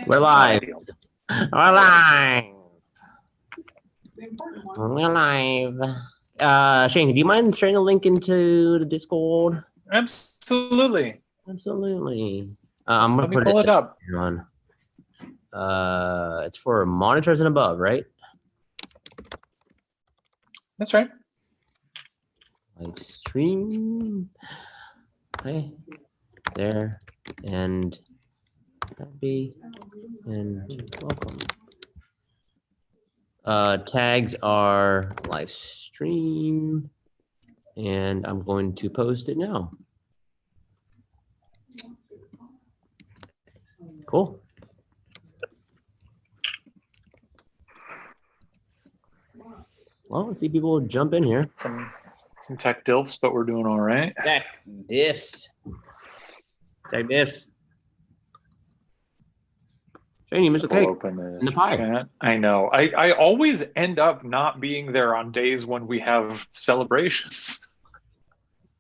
We're live. We're live. We're live. Shane, do you mind sharing the link into the Discord? Absolutely. Absolutely. I'm gonna Let me pull it up. On. It's for monitors and above, right? That's right. Live stream. Okay. There. And happy and welcome. Tags are live stream, and I'm going to post it now. Cool. Well, let's see people jump in here. Some tech dilfs, but we're doing all right. Tech diffs. Tech diffs. Shane, you missed a cake in the pie. Chat. I know. I always end up not being there on days when we have celebrations.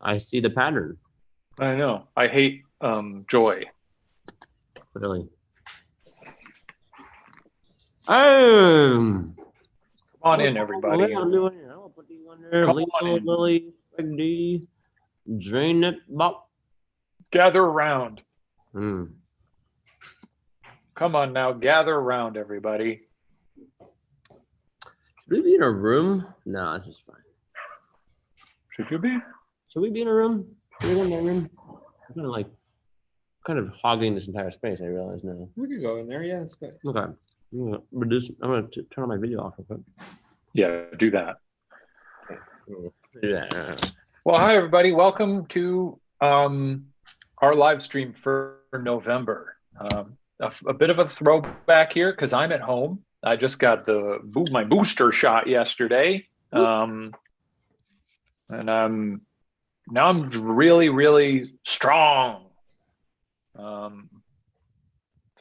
I see the pattern. I know. I hate joy. Really. Come on in, everybody. I'm doing here. I'll put these on there. Lily, D, drain it, bop. Gather around. Hmm. Come on now, gather around, everybody. Should we be in a room? No, it's just fine. Should you be? Should we be in a room? Should we go in my room? I'm kind of hogging this entire space, I realize now. We could go in there, yeah, that's good. Okay. I'm gonna turn on my video off real quick. Yeah, do that. Yeah. Well, hi, everybody. Welcome to our live stream for November. A bit of a throwback here because I'm at home. I just got my booster shot yesterday, and now I'm really, really strong. So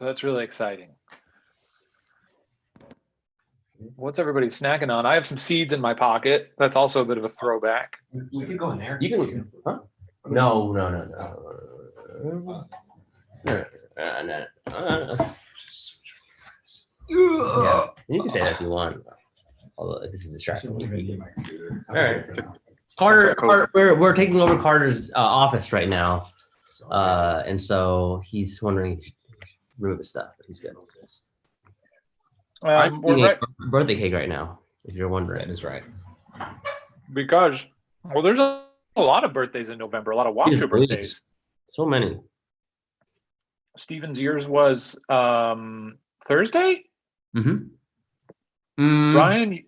that's really exciting. What's everybody snacking on? I have some seeds in my pocket. That's also a bit of a throwback. We could go in there. You can. Huh? No. Yeah, you can say that if you want. Although this is distracting. All right, Carter, we're taking over Carter's office right now, and so he's wondering if he should remove his stuff, but he's good. I'm eating a birthday cake right now, if you're wondering. That is right. Because, well, there's a lot of birthdays in November, a lot of Wakshu birthdays. So many. Steven's yours was Thursday? Mm-hmm. Ryan,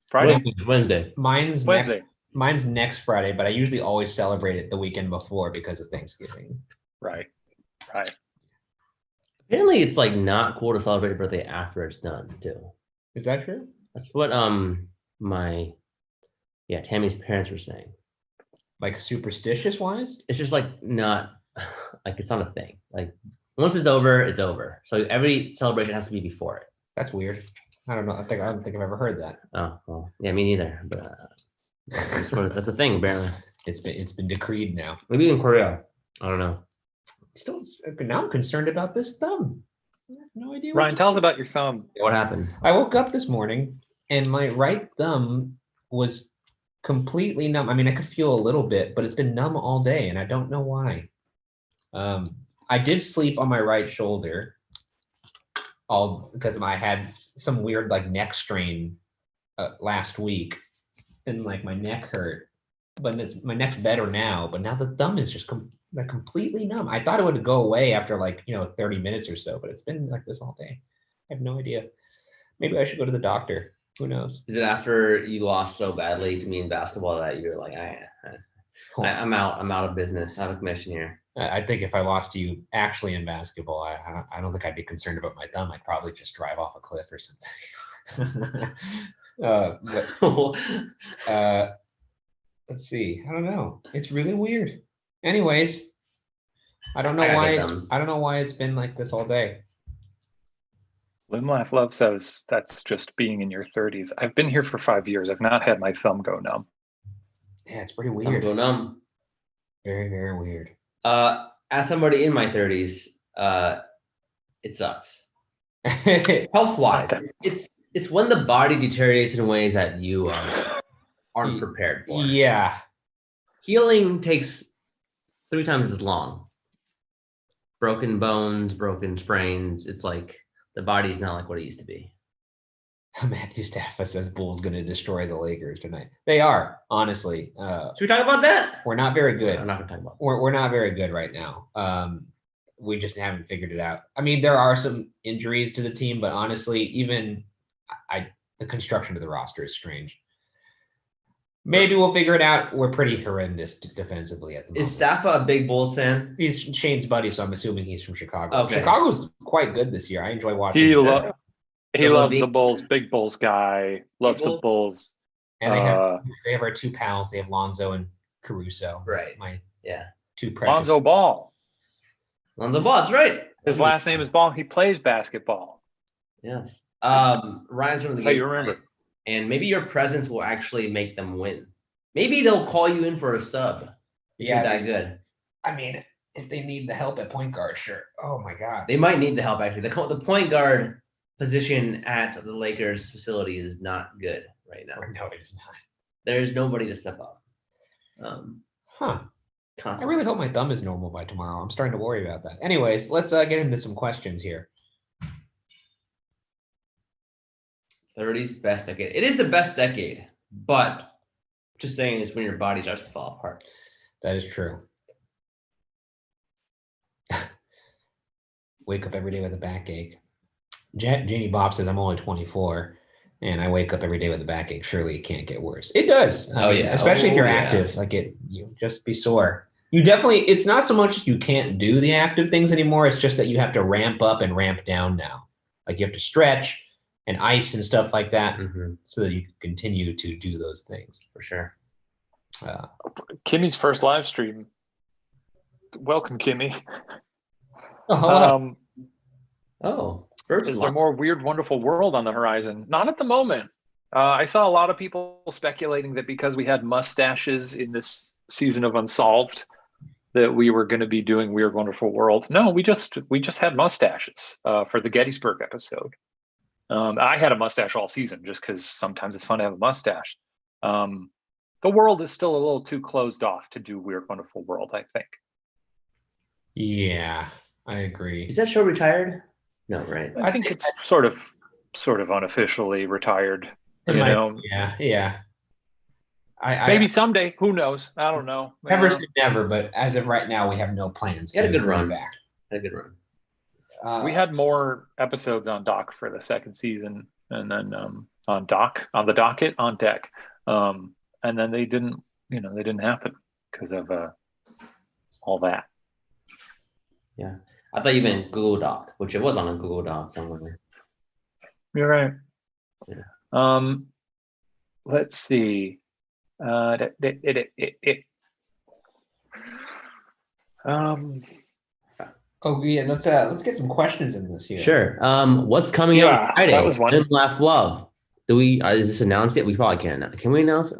Friday? Wednesday. Mine's Wednesday. Mine's next Friday, but I usually always celebrate it the weekend before because of Thanksgiving. Right. Apparently, it's like not cool to celebrate a birthday after it's done, too. Is that true? That's what Tammy's parents were saying. Like superstitious wise? It's just like not like it's not a thing. Like once it's over, it's over. So every celebration has to be before it. That's weird. I don't know. I don't think I've ever heard that. Oh well, yeah, me neither. But that's a thing. Apparently, it's been decreed now. Maybe in Korea. I don't know. Still, now I'm concerned about this thumb. I have no idea. Ryan, tell us about your thumb. What happened? I woke up this morning and my right thumb was completely numb. I mean, I could feel a little bit, but it's been numb all day, and I don't know why. I did sleep on my right shoulder, all because I had some weird like neck strain last week, and like my neck hurt. But my neck's better now. But now the thumb is just completely numb. I thought it would go away after 30 minutes or so, but it's been like this all day. I have no idea. Maybe I should go to the doctor. Who knows? Is it after you lost so badly to me in basketball that you're like, I'm out of business, out of commission here? I think if I lost to you actually in basketball, I don't think I'd be concerned about my thumb. I'd probably just drive off a cliff or something. Let's see. I don't know. It's really weird. Anyways, I don't know why it's been like this all day. Lim Laugh Love says that's just being in your 30s. I've been here for 5 years. I've not had my thumb go numb. Yeah, it's pretty weird. Go numb. Very, very weird. As somebody in my 30s, it sucks. Health wise, it's when the body deteriorates in ways that you aren't prepared for. Yeah. Healing takes 3 times as long. Broken bones, broken sprains. It's like the body's not like what it used to be. Matthew Staffa says Bulls going to destroy the Lakers tonight. They are, honestly. Should we talk about that? We're not very good. I'm not going to talk about that. We're not very good right now. We just haven't figured it out. I mean, there are some injuries to the team, but honestly, even the construction of the roster is strange. Maybe we'll figure it out. We're pretty horrendous defensively at the moment. Is Staffa a big Bulls fan? He's Shane's buddy, so I'm assuming he's from Chicago. Okay. Chicago's quite good this year. I enjoy watching. He them. loves the Bulls. Big Bulls guy. Loves the Bulls. And they have our 2 pals. They have Lonzo and Caruso. Right. My 2 precious. Lonzo Ball. Lonzo Ball, that's right. His last name is Ball. He plays basketball. Yes. Ryan's one of the That's how you remember. And maybe your presence will actually make them win. Maybe they'll call you in for a sub. You're that good. I mean, if they need the help at point guard, sure. Oh my God. They might need the help actually. The point guard position at the Lakers facility is not good right now. No, it is not. There's nobody to step up. I really hope my thumb is normal by tomorrow. I'm starting to worry about that. Anyways, let's get into some questions here. 30's best decade. It is the best decade, but just saying it's when your body starts to fall apart. That is true. Wake up every day with a backache. Janie Bob says, I'm only 24 and I wake up every day with a backache. Surely it can't get worse. It does. I mean, especially if you're active, like you just be sore. You definitely, it's not so much you can't do the active things anymore. It's just that you have to ramp up and ramp down now. Like you have to stretch and ice and stuff like that so that you can continue to do those things. For sure. Kimmy's first live stream. Welcome, Kimmy. Is there more Weird Wonderful World on the horizon? Not at the moment. I saw a lot of people speculating that because we had mustaches in this season of Unsolved, that we were going to be doing Weird Wonderful World. No, we just had mustaches for the Gettysburg episode. I had a mustache all season just because sometimes it's fun to have a mustache. The world is still a little too closed off to do Weird Wonderful World, I think. Yeah, I agree. Is that show retired? No, right? I think it's sort of unofficially retired. Yeah. Maybe someday. Who knows? I don't know. Never say never, but as of right now, we have no plans. Had a good run back. Had a good run. We had more episodes on dock for the second season, and then on the docket on deck, and then they didn't happen because of all that. Yeah, I thought you meant Google Doc, which it was on a Google Doc somewhere. You're right. Yeah. Let's see. Oh yeah, let's get some questions in this here. Sure. What's coming out Friday? That was one. Live, Laugh, Love. Do we? Is this announced yet? We probably can't announce. Can we announce?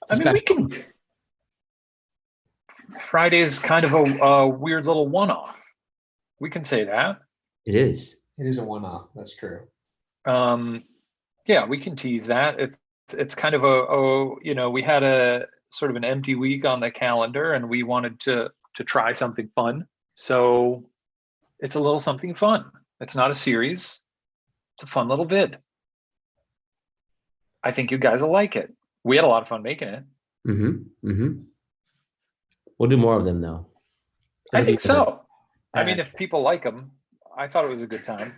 We can. Friday is kind of a weird little one-off. We can say that. It is. It is a one-off. That's true. Yeah, we can tease that. It's kind of we had a sort of an empty week on the calendar, and we wanted to try something fun. So it's a little something fun. It's not a series. It's a fun little vid. I think you guys will like it. We had a lot of fun making it. We'll do more of them though. I think so. I mean, if people like them, I thought it was a good time.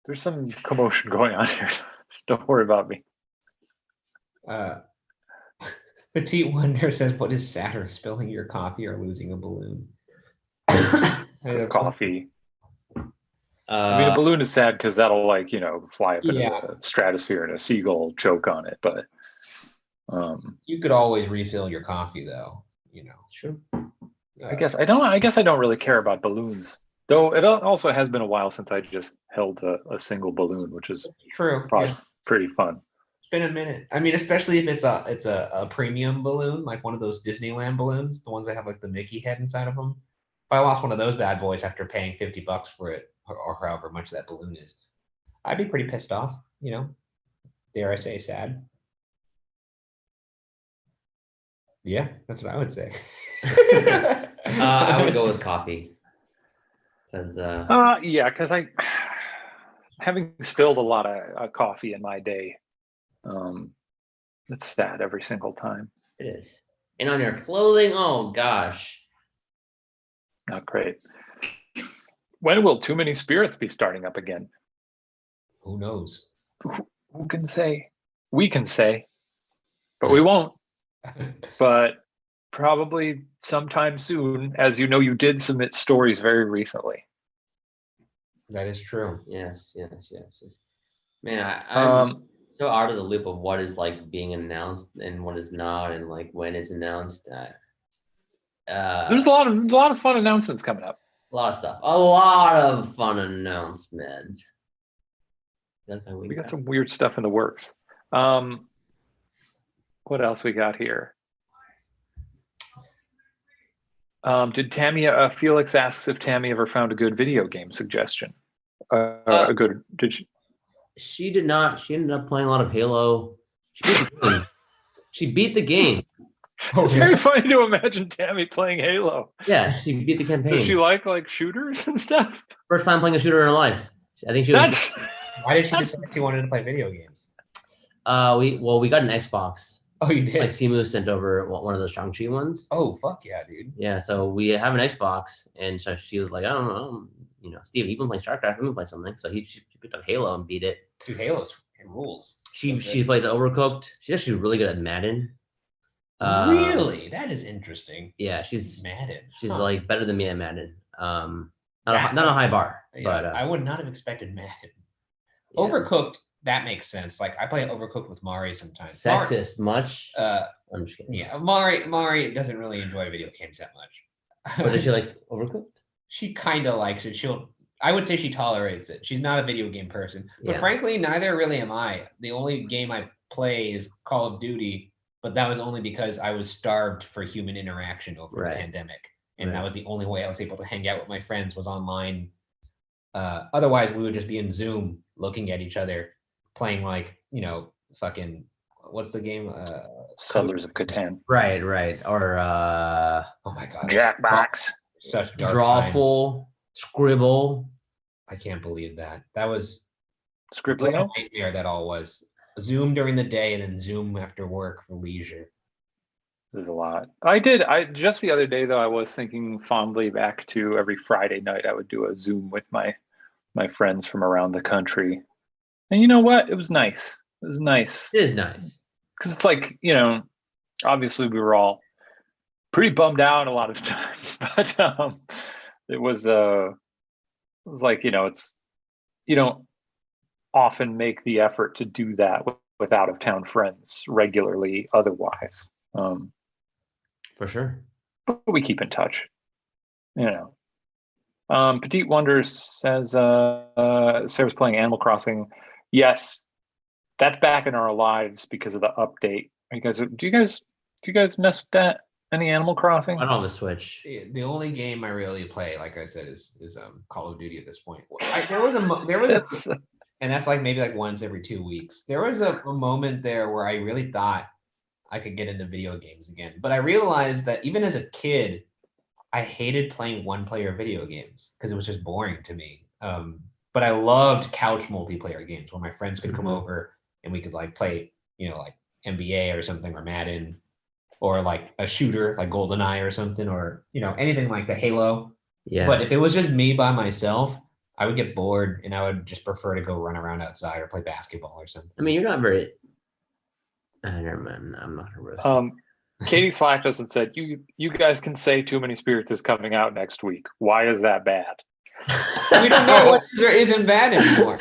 There's some commotion going on here. Don't worry about me. Petite Wonder says, what is sadder, spilling your coffee or losing a balloon? Coffee. A balloon is sad because that'll fly up into the stratosphere and a seagull choke on it. But you could always refill your coffee though. Sure. I guess I don't really care about balloons. Though it also has been a while since I just held a single balloon, which is true. Probably pretty fun. It's been a minute. I mean, especially if it's a premium balloon, like one of those Disneyland balloons, the ones that have like the Mickey head inside of them. If I lost one of those bad boys after paying $50 for it, or however much that balloon is. I'd be pretty pissed off, dare I say sad. Yeah, that's what I would say. I would go with coffee. Because because I having spilled a lot of coffee in my day, it's sad every single time. it is. And on your clothing, oh gosh. Not great. When will Too Many Spirits be starting up again? Who knows? Who can say? We can say, but we won't. But probably sometime soon, as you know, you did submit stories very recently. That is true. Yes. Man, I'm Um, so out of the loop of what is like being announced and what is not, and like when it's announced. there's a lot of fun announcements coming up. A lot of stuff. A lot of fun announcements. We got some weird stuff in the works. What else we got here? Did Tammy? Felix asks if Tammy ever found a good video game suggestion. Did she? She did not. She ended up playing a lot of Halo. She beat the game. It's very funny to imagine Tammy playing Halo. Yeah, she beat the campaign. Does she like shooters and stuff? First time playing a shooter in her life. I think she was. Why did she decide she wanted to play video games? We got an Xbox. Oh, you did? Like Simu sent over one of those Shang-Chi ones. Oh, fuck yeah, dude. Yeah, so we have an Xbox, and so she was like, I don't know, Steve, you've been playing StarCraft, I've been playing something. So she picked up Halo and beat it. Dude, Halo's rules. She plays Overcooked. She's actually really good at Madden. Really? That is interesting. Yeah, she's Madden. She's like better than me at Madden. Not a high bar, yeah, but I would not have expected Madden. Yeah. Overcooked, that makes sense. Like I play Overcooked with Mari sometimes. Sexist much? I'm just kidding. Yeah, Mari doesn't really enjoy video games that much. But does she like Overcooked? She kind of likes it. I would say she tolerates it. She's not a video game person, but Yeah. frankly, neither really am I. The only game I play is Call of Duty, but that was only because I was starved for human interaction over the pandemic, and that was the only way I was able to hang out with my friends was online. Otherwise, we would just be in Zoom looking at each other, playing fucking what's the game? Settlers of Catan. Right. Or oh my god, Jackbox. Such dark Drawful, Scribble. I can't believe that. That was Scribbling. what a nightmare that all was. Zoom during the day and then Zoom after work for leisure. There's a lot. I just the other day though, I was thinking fondly back to every Friday night I would do a Zoom with my friends from around the country. And you know what? It was nice. It was nice. It is nice. Because it's like, obviously we were all pretty bummed out a lot of times, but it was like, it's, you don't often make the effort to do that with out of town friends regularly otherwise. For sure. But we keep in touch, Petite Wonders says Sarah's playing Animal Crossing. Yes, that's back in our lives because of the update. Do you guys mess with that? Any Animal Crossing? I don't have a Switch. The only game I really play, like I said, is Call of Duty at this point. And that's like maybe like once every 2 weeks. There was a moment there where I really thought I could get into video games again, but I realized that even as a kid, I hated playing one-player video games because it was just boring to me. But I loved couch multiplayer games where my friends could come over and we could like play, like NBA or something, or Madden, or like a shooter like GoldenEye or something, or anything like the Halo. Yeah. But if it was just me by myself, I would get bored and I would just prefer to go run around outside or play basketball or something. I mean, you're not very. Never mind. I'm not gonna roast. Katie slacked us and said, "You guys can say Too Many Spirits is coming out next week. Why is that bad?" We don't know what is or isn't bad anymore.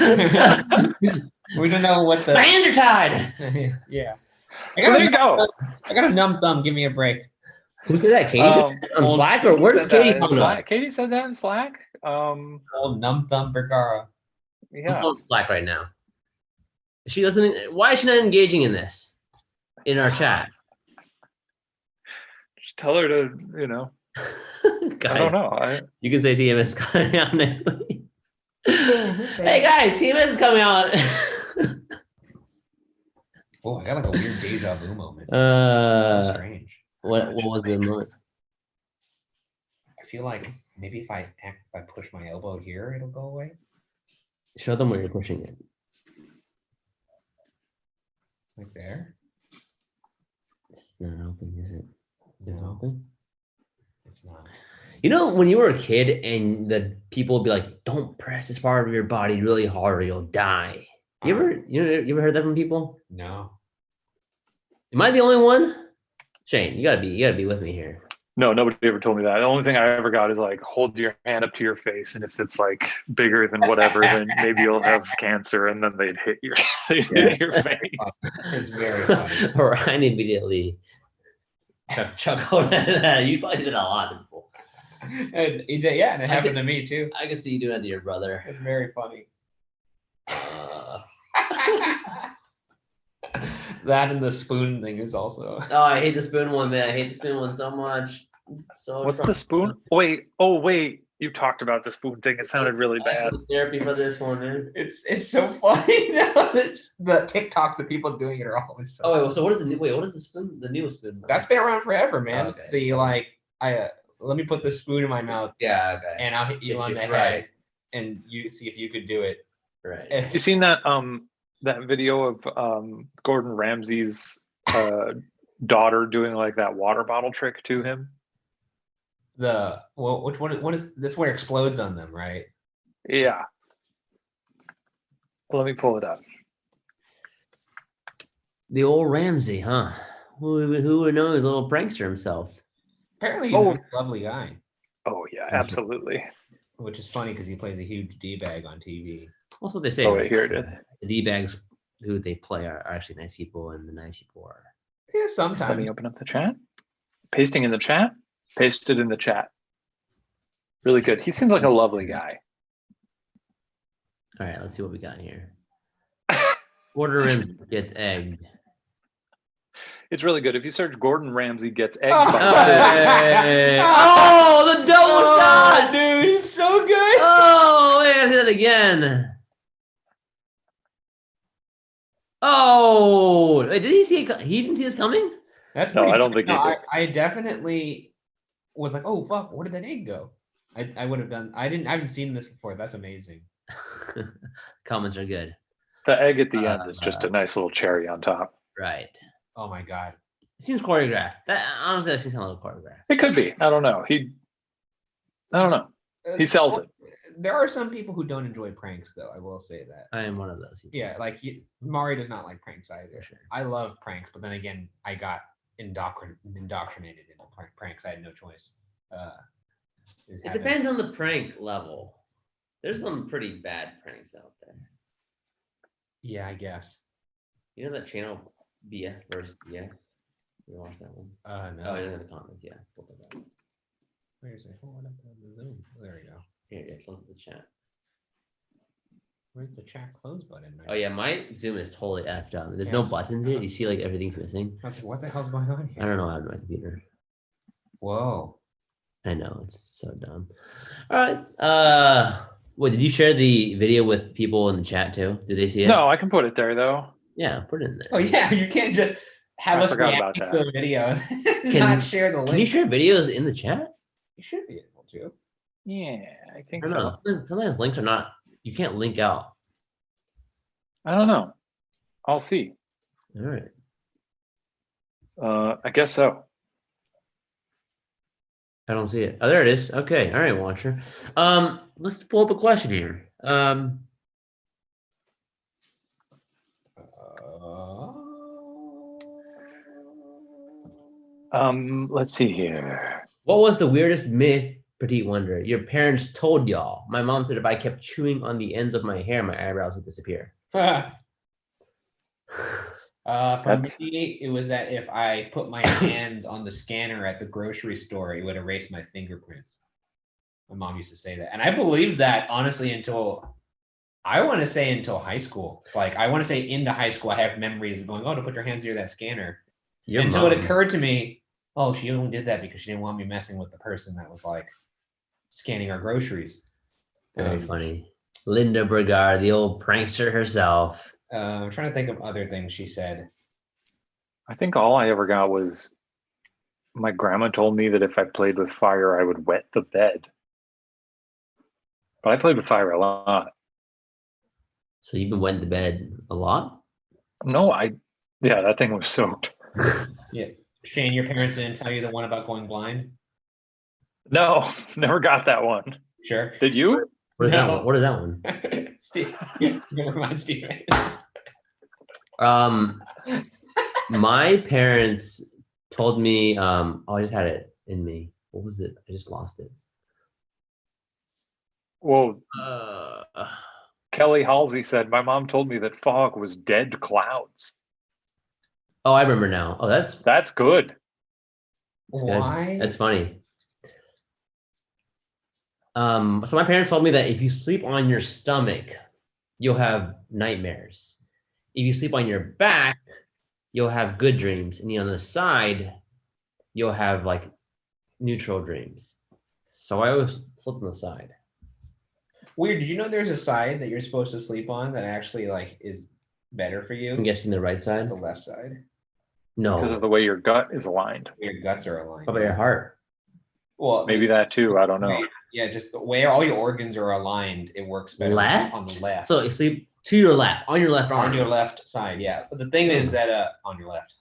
We don't know what the Bandertide. Yeah. There you go. I got a numb thumb. Give me a break. Who said that? Katie on Slack, or where does Katie come from? Katie said that in Slack. Old numb thumb Bergara. Yeah. I'm on Slack right now. She doesn't. Why is she not engaging in this in our chat? Just tell her to, Guys, I don't know. You can say TMS coming out next week. Hey guys, TMS is coming out. Oh, I got like a weird deja vu moment. So strange. What was the moment? I feel like maybe if I push my elbow here, it'll go away. Show them where you're pushing it. Like there. It's not helping, is it? Is it No, helping? it's not. You know, when you were a kid and the people would be like, "Don't press this part of your body really hard or you'll die." You ever heard that from people? No. Am I the only one? Shane, you gotta be with me here. No, nobody ever told me that. The only thing I ever got is like, hold your hand up to your face, and if it's like bigger than whatever, then maybe you'll have cancer, and then they'd hit your hit your face. It's very funny. Ryan immediately chuckled at that. You probably did a lot to people. And it happened to me too. I can see you doing that to your brother. It's very funny. That and the spoon thing is also. Oh, I hate the spoon one, man. I hate the spoon one so much. So What's the spoon? Wait, you talked about the spoon thing. It sounded really bad. Therapy for this one, man. It's so funny. The TikToks of people doing it are always so. Oh wait, so what is the spoon? The newest spoon? That's been around forever, man. Oh, okay. The let me put the spoon in my mouth. Yeah, okay. And I'll hit you on the head, right. and you see if you could do it. Right. You seen that that video of Gordon Ramsay's daughter doing like that water bottle trick to him? Which one? What is this? Where it explodes on them, right? Yeah. Let me pull it up. The old Ramsey, huh? Who would know he's a little prankster himself? Apparently, he's a lovely guy. Oh yeah, absolutely. Which is funny because he plays a huge d-bag on TV. That's what they say. Oh wait, here it is. The d-bags who they play are actually nice people, and the nice people are. Yeah, Let sometimes. me open up the chat. Pasting in the chat. Pasted in the chat. Really good. He seems like a lovely guy. All right, let's see what we got here. Gordon Ramsay gets egged. It's really good. If you search Gordon Ramsay gets egged Oh, Hey. Oh, the double shot, dude! He's so good. Oh, wait, I see that again. Oh, wait, did he see it? He didn't see us coming? No, I don't think he did. I definitely was like, oh fuck, where did that egg go? I would have done. I haven't seen this before. That's amazing. Comments are good. The egg at the end is just a nice little cherry on top. Right. Oh my god. It seems choreographed. That honestly, that seems a little choreographed. It could be. I don't know. I don't know. He sells it. There are some people who don't enjoy pranks, though. I will say that. I am one of those. Yeah, like Mari does not like pranks either. Sure. I love pranks, but then again, I got indoctrinated into pranks. I had no choice. It depends on the prank level. There's some pretty bad pranks out there. Yeah, I guess. You know that channel BF versus BF? You watch that one? No. Oh, it's in the comments. Yeah. Where is it? Hold up on the Zoom. There we go. Here, yeah, close the chat. Where's the chat close button? Oh yeah, my Zoom is totally effed up. There's no buttons here. You see, like everything's missing. I was like, what the hell's going on I here? don't know how to my computer. Whoa. I know, it's so dumb. All right. What did you share the video with people in the chat too? Did they see it? No, I can put it there though. Yeah, put it in there. Oh yeah, you can't just have I us forgot react about to that. a video and not share the link. Can you share videos in the chat? You should be able to. Yeah, I think I don't know. Sometimes links are not. You can't link out. I don't know. I'll see. All right. I guess so. I don't see it. Oh, there it is. Okay. All right, watcher. Let's pull up a question here. Let's see here. What was the weirdest myth, Petite Wonder, your parents told y'all? My mom said if I kept chewing on the ends of my hair, my eyebrows would disappear. For me, it was that if I put my hands on the scanner at the grocery store, it would erase my fingerprints. My mom used to say that. And I believed that, honestly, until high school. Like, I want to say into high school, I have memories of going, oh, to put your hands near that scanner. Until it occurred to me, oh, she only did that because she didn't want me messing with the person that was, like, scanning our groceries. Very funny. Linda Brigard, the old prankster herself. I'm trying to think of other things she said. I think all I ever got was my grandma told me that if I played with fire, I would wet the bed. But I played with fire a lot. So you've been wetting the bed a lot? No, yeah, that thing was soaked. Yeah. Shane, your parents didn't tell you the one about going blind? No, never got that one. Sure. Did you? What is that No. one? What is that one? Steve, never mind, Steven. My parents told me, I just had it in me. What was it? I just lost it. Well, Uh, Kelly Halsey said, my mom told me that fog was dead clouds. oh, I remember now. Oh, That's good. good. Why? That's funny. So my parents told me that if you sleep on your stomach, you'll have nightmares. If you sleep on your back, you'll have good dreams. And on the side, you'll have like neutral dreams. So I always sleep on the side. Weird. Did you know there's a side that you're supposed to sleep on that actually like is better for you? I'm guessing the right side. It's the left side. Because of No. the way your gut is aligned. Your guts are aligned. How about your heart? Well, Maybe that too. I don't know. Yeah, just the way all your organs are aligned, it works better Left? on the left. So you sleep to your left, on your left arm. on your left side, yeah. But the thing is that on your left.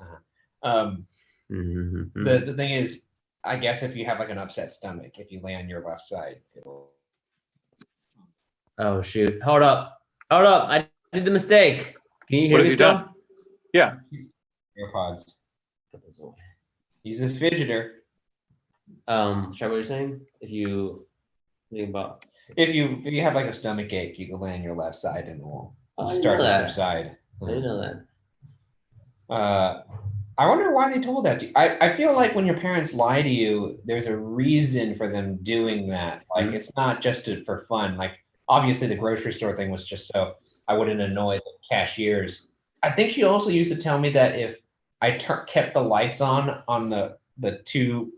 Mhm. The thing is, I guess if you have like an upset stomach, if you lay on your left side, it'll. Oh shoot! Hold up! Hold up! I did the mistake. Can you hear What me have you still? done? Yeah. AirPods. Put this away. He's a fidgeter. Sorry, what you're saying? If you think about, If you have like a stomach ache, you can lay on your left side and it will Oh, I didn't start know to that. subside. I didn't know that. I wonder why they told that to you. I feel like when your parents lie to you, there's a reason for them doing that. Like it's not just for fun. Like obviously the grocery store thing was just so I wouldn't annoy the cashiers. I think she also used to tell me that if I kept the lights on the two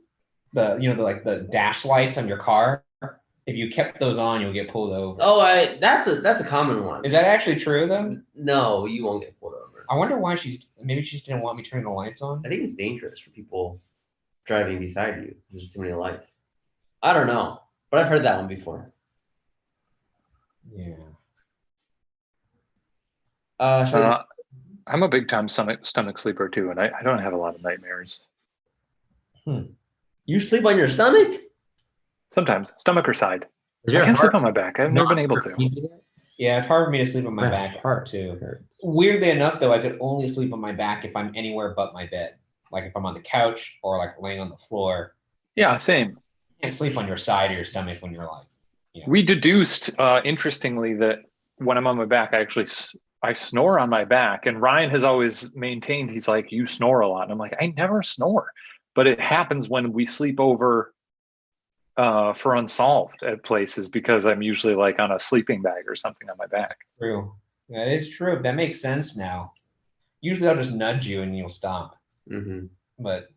the dash lights on your car, if you kept those on, you'll get pulled over. Oh, that's a common one. Is that actually true though? No, you won't get pulled over. I wonder why maybe she just didn't want me turning the lights on. I think it's dangerous for people driving beside you. There's too many lights. I don't know, but I've heard that one before. Yeah. I'm a big time stomach sleeper too, and I don't have a lot of nightmares. You sleep on your stomach? Sometimes stomach or side. Is I your can't sleep heart on my back. I've never been able Can to. you do that? Yeah, it's hard for me to sleep on my My back heart too. hurts. Weirdly enough, though, I could only sleep on my back if I'm anywhere but my bed. Like if I'm on the couch or like laying on the floor. Yeah, same. You can't sleep on your side or your stomach when you're like. We deduced, interestingly, that when I'm on my back, I snore on my back. And Ryan has always maintained, he's like, you snore a lot. And I'm like, I never snore. But it happens when we sleep over for Unsolved at places because I'm usually like on a sleeping bag or something on my back. True. That is true. That makes sense now. Usually I'll just nudge you and you'll stop. Mm-hmm. But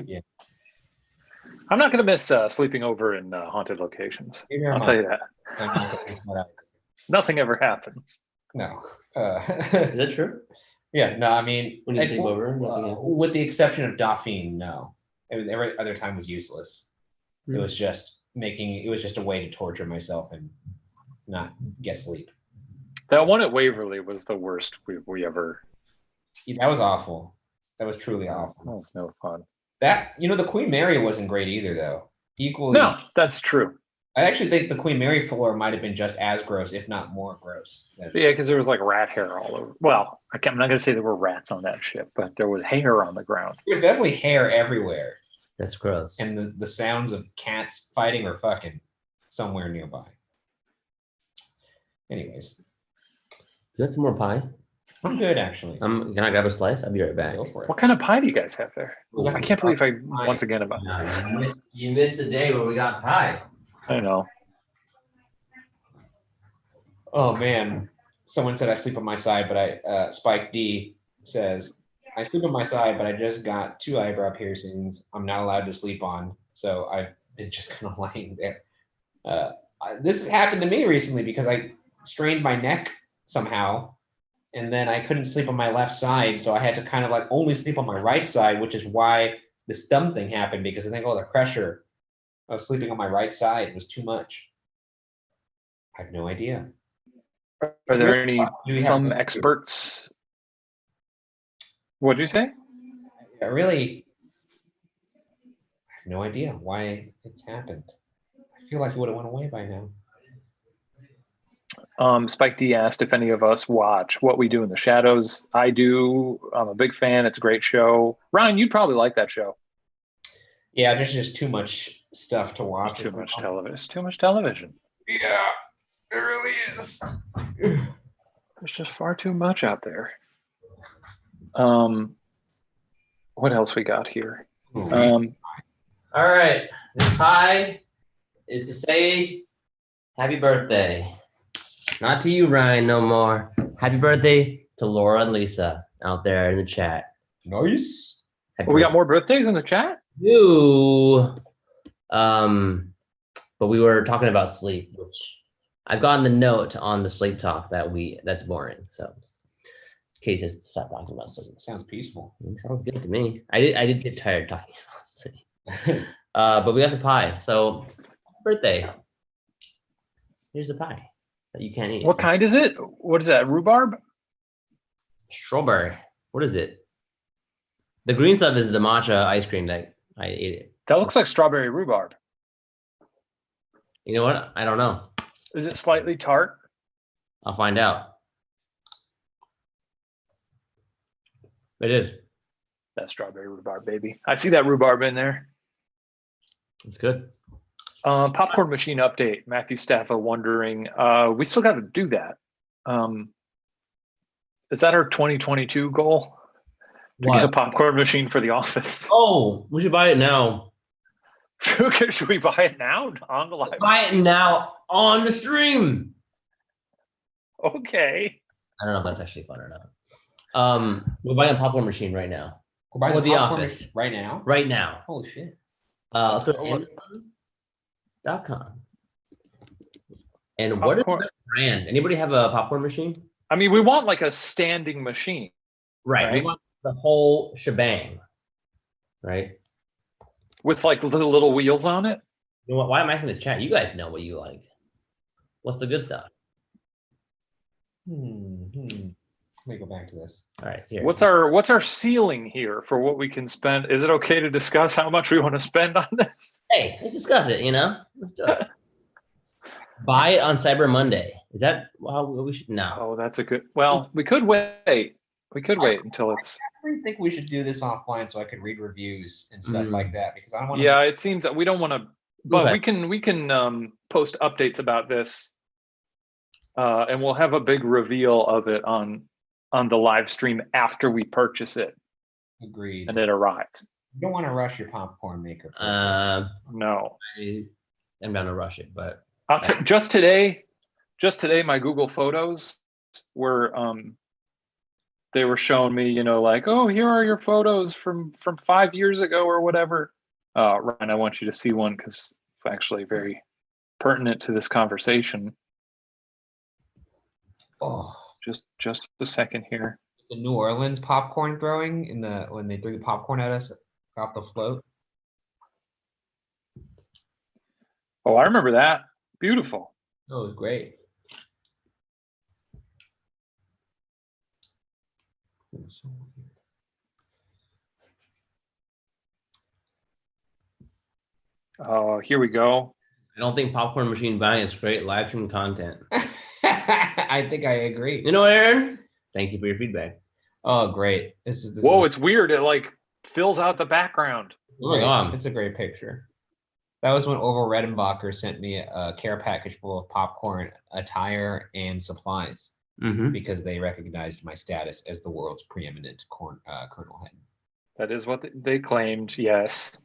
yeah. I'm not going to miss sleeping over in haunted locations. I'll tell you that. I'm not gonna fix that out. Nothing ever happens. No. Is that true? Yeah, no, I mean, When you sleep over, nothing happens? with the exception of Dauphine, no. Every other time was useless. It was just a way to torture myself and not get sleep. That one at Waverly was the worst we ever. Yeah, that was awful. That was truly awful. That was no fun. The Queen Mary wasn't great either, though. Equally. No, that's true. I actually think the Queen Mary floor might have been just as gross, if not more gross. Yeah, because there was like rat hair all over. Well, I'm not going to say there were rats on that ship, but there was hair on the ground. There's definitely hair everywhere. That's gross. And the sounds of cats fighting or fucking somewhere nearby. Anyways. You want some more pie? I'm good, actually. Can I grab a slice? I'll be right back. Go for it. What kind of pie do you guys have there? I can't believe once again about. You missed the day where we got pie. I know. Oh man, someone said I sleep on my side, but Spike D says I sleep on my side, but I just got 2 eyebrow piercings. I'm not allowed to sleep on, so I've been just kind of lying there. This has happened to me recently because I strained my neck somehow, and then I couldn't sleep on my left side, so I had to kind of like only sleep on my right side, which is why this thumb thing happened, because I think all the pressure of sleeping on my right side was too much. I have no idea. Are there any Do we have- thumb experts? What did you say? I really have no idea why it's happened. I feel like it would have went away by now. Spike D asked if any of us watch What We Do in the Shadows. I do. I'm a big fan. It's a great show. Ryan, you'd probably like that show. Yeah, there's just too much stuff to watch. Too much television. It's too much television. Yeah, it really is. There's just far too much out there. What else we got here? All right. This pie is to say happy birthday. Not to you, Ryan, no more. Happy birthday to Laura and Lisa out there in the chat. Nice. We got more birthdays in the chat? You. But we were talking about sleep, which I've gotten the note on the sleep talk that's boring. So Kate says stop talking about sleep. Sounds peaceful. It sounds good to me. I did get tired talking about sleep. But we got some pie. So birthday. Here's the pie that you can't eat. What kind is it? What is that? Rhubarb? Strawberry. What is it? The green stuff is the matcha ice cream that I ate it. That looks like strawberry rhubarb. You know what? I don't know. Is it slightly tart? I'll find out. It is. That's strawberry rhubarb, baby. I see that rhubarb in there. It's good. Popcorn machine update. Matthew Staffa wondering. We still got to do that. Is that our 2022 goal? To get a popcorn machine for the office. Oh, we should buy it now. Should we buy it now on the live? Buy it now on the stream. Okay. I don't know if that's actually fun or not. We're buying a popcorn machine right now. We're buying For the the popcorn office. machine right now. Right now. Holy shit. Let's go to Amazon.com. And what is Popcorn. the brand? Anybody have a popcorn machine? I mean, we want like a standing machine. Right. We Right. want the whole shebang. Right. With like little wheels on it. You know what? Why am I in the chat? You guys know what you like. What's the good stuff? Let me go back to this. All right, here. What's our ceiling here for what we can spend? Is it okay to discuss how much we want to spend on this? Hey, let's discuss it. Let's do it. Buy it on Cyber Monday. Is that how we should? No. Oh, that's a good. Well, we could wait. We could wait until it's. I think we should do this offline so I can read reviews and stuff like that, because I don't want to. Yeah, it seems that we don't want to, but Okay. we can post updates about this, and we'll have a big reveal of it on the live stream after we purchase it Agreed. and it arrives. You don't want to rush your popcorn maker. No, I am down to rush it, but just today, my Google Photos were they were showing me, like, oh, here are your photos from 5 years ago or whatever. Ryan, I want you to see one because it's actually very pertinent to this conversation. Oh, Just a second here. the New Orleans popcorn throwing when they threw the popcorn at us off the float. Oh, I remember that. Beautiful. Oh, it was great. It was so weird. Here we go. I don't think popcorn machine buying is great live stream content. I think I agree. You know, Aaron? Thank you for your feedback. Oh, great. This Whoa, is it's weird. It like fills out the background. Oh my great. God. It's a great picture. That was when Orville Redenbacher sent me a care package full of popcorn, attire, and supplies because they recognized my status as the world's preeminent Colonel Head. That is what they claimed, yes.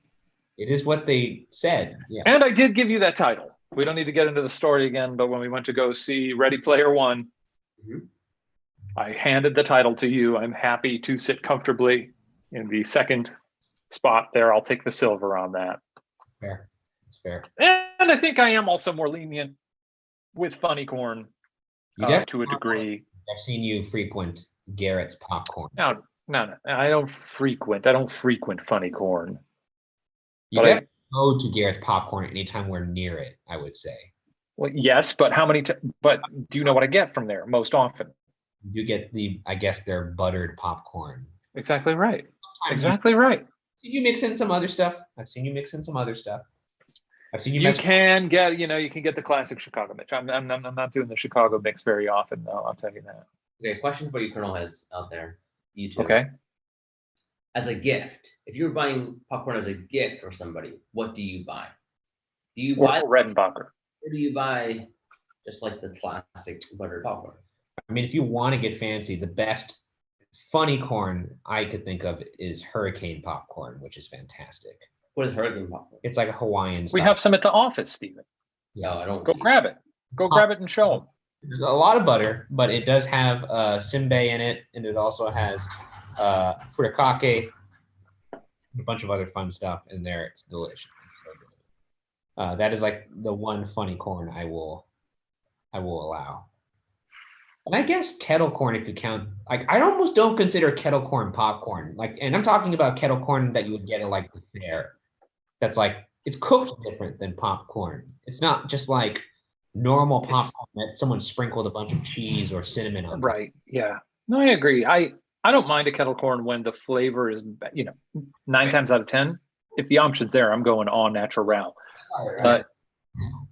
It is what they said. Yeah. And I did give you that title. We don't need to get into the story again, but when we went to go see Ready Player One, I handed the title to you. I'm happy to sit comfortably in the second spot there. I'll take the silver on that. Fair. It's fair. And I think I am also more lenient with funny corn You to a degree. I've seen you frequent Garrett's popcorn. No, I don't frequent funny corn. You But definitely go to Garrett's popcorn anytime we're near it, I would say. Well, yes, but how many? But do you know what I get from there most often? You get I guess, their buttered popcorn. Exactly right. Sometimes Exactly right. you mix in some other stuff. I've seen you mix in some other stuff. I've seen you You can get, you can get the classic Chicago mix. I'm not doing the Chicago mix very often, though. I'll tell you that. Okay, question for you, Colonel Heads out there. You too. Okay. As a gift, if you were buying popcorn as a gift for somebody, what do you buy? Do you buy Redenbacher? Or do you buy just like the classic buttered popcorn? I mean, if you want to get fancy, the best funny corn I could think of is hurricane popcorn, which is fantastic. What is hurricane popcorn? It's like a Hawaiian style. We have some at the office, Stephen. No, I don't. Go grab it. Go grab it and show them. It's a lot of butter, but it does have simbay in it, and it also has furikake, a bunch of other fun stuff in there. It's delicious. It's so good. That is like the one funny corn I will allow. And I guess kettle corn, if you count, like I almost don't consider kettle corn popcorn. Like, and I'm talking about kettle corn that you would get at like the fair. That's like, it's cooked different than popcorn. It's not just like normal popcorn that someone sprinkled a bunch of cheese or cinnamon on. Right. Yeah. No, I agree. I don't mind a kettle corn when the flavor is, 9 times out of 10. If the option's there, I'm going all natural. But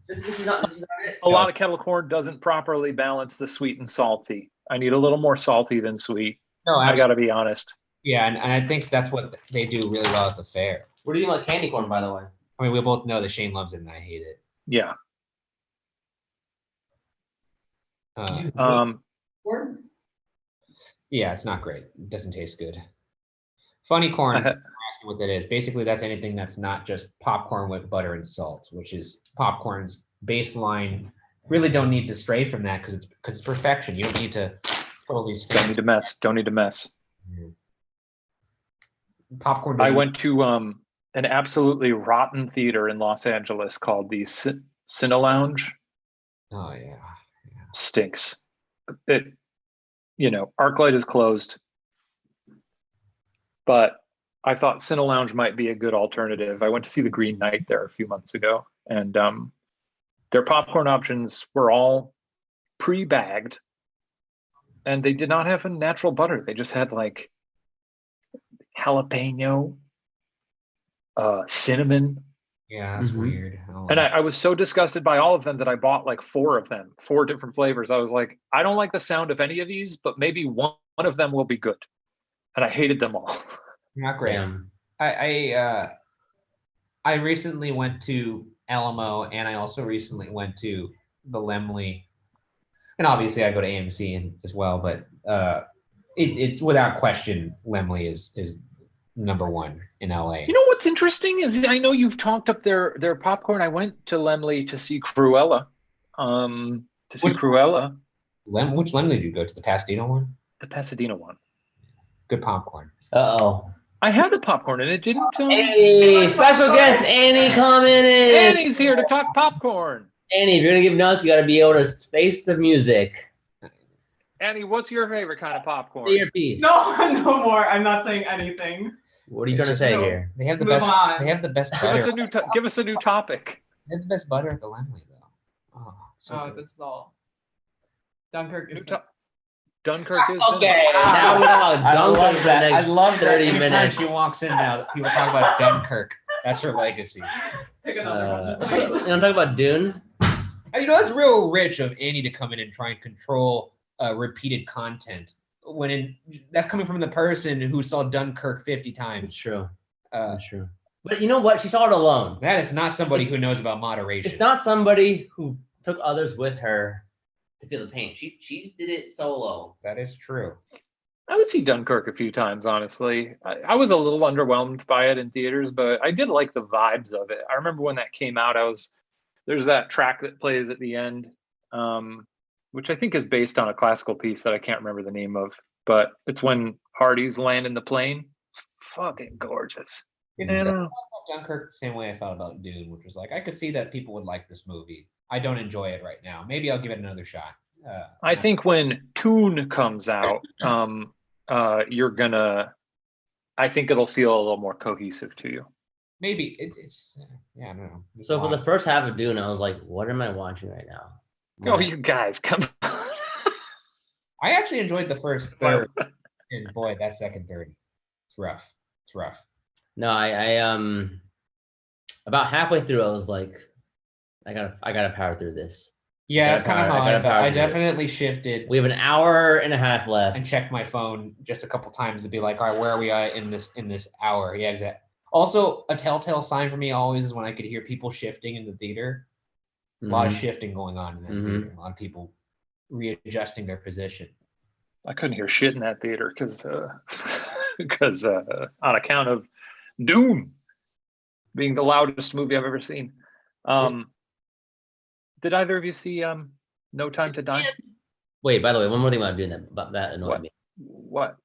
This is not it. a lot of kettle corn doesn't properly balance the sweet and salty. I need a little more salty than sweet. No, I got to be honest. Yeah, and I think that's what they do really well at the fair. What do you like candy corn, by the way? I mean, we both know that Shane loves it and I hate it. Yeah. Corn? Yeah, it's not great. It doesn't taste good. Funny corn, I'm asking what that is. Basically, that's anything that's not just popcorn with butter and salt, which is popcorn's baseline. Really don't need to stray from that because it's perfection. You don't need to put all these. Don't need to mess. Don't need to mess. Popcorn. I went to an absolutely rotten theater in Los Angeles called the Cine Lounge. Oh yeah. Stinks. It, ArcLight is closed, but I thought Cine Lounge might be a good alternative. I went to see The Green Knight there a few months ago, and their popcorn options were all pre-bagged, and they did not have a natural butter. They just had like jalapeno, cinnamon. Yeah, that's weird. And I was so disgusted by all of them that I bought like 4 of them, 4 different flavors. I was like, I don't like the sound of any of these, but maybe one of them will be good. And I hated them all. Not great. I recently went to Alamo, and I also recently went to the Lemley, and obviously I go to AMC as well. But it's without question Lemley is number 1 in LA. You know what's interesting is I know you've talked up their popcorn. I went to Lemley to see Cruella. Which Lemley did you go to? The Pasadena one? The Pasadena one. Good popcorn. Uh-oh. I had the popcorn and it didn't. Annie, special guest Annie commented. Annie's here to talk popcorn. Annie, if you're gonna give notes, you gotta be able to space the music. Annie, what's your favorite kind of popcorn? Say your piece. No more. I'm not saying anything. What are you trying to say here? They have the Move best. on. They have the best Give butter. us a new topic. They have the best butter at the Lemley though. Oh, so Oh, good. this is all. Dunkirk is. Dunkirk is Okay, now we're talking I about love Dunkirk for the that. I next love that 30 anytime minutes. she walks in now, people talk about Dunkirk. That's her legacy. Pick another one. You want to talk about Dune? That's real rich of Annie to come in and try and control repeated content that's coming from the person who saw Dunkirk 50 It's times. true. Uh, It's true. But you know what? She saw it alone. that is not somebody who knows about moderation. It's not somebody who took others with her to feel the pain. She did it solo. That is true. I would see Dunkirk a few times, honestly. I was a little underwhelmed by it in theaters, but I did like the vibes of it. I remember when that came out, there's that track that plays at the end, which I think is based on a classical piece that I can't remember the name of, but it's when Hardy's land in the plane. Fucking gorgeous. I felt about Dunkirk the same way I felt about Dune, which was like, I could see that people would like this movie. I don't enjoy it right now. Maybe I'll give it another shot. I think when Toon comes out, you're gonna. I think it'll feel a little more cohesive to you. maybe it's yeah, I don't know. There's So a for the lot. first half of Dune, I was like, what am I watching right now? Oh, you guys, come on. I actually enjoyed the first third, and boy, that second third, it's rough. It's rough. No, I about halfway through, I was like, I gotta power through this. Yeah, that's kind of how I gotta felt. power I through it. definitely shifted We have an hour and a half left. and checked my phone just a couple times to be like, all right, where are we at in this hour? Yeah, exactly. Also, a telltale sign for me always is when I could hear people shifting in the theater. A lot of Mhm. shifting going on in that Mhm. theater. A lot of people readjusting their position. I couldn't hear shit in that theater because on account of Doom being the loudest movie I've ever seen. Did either of you see No Time to Die? Wait, by the way, one more thing about doing that. About that annoyed What? me. What?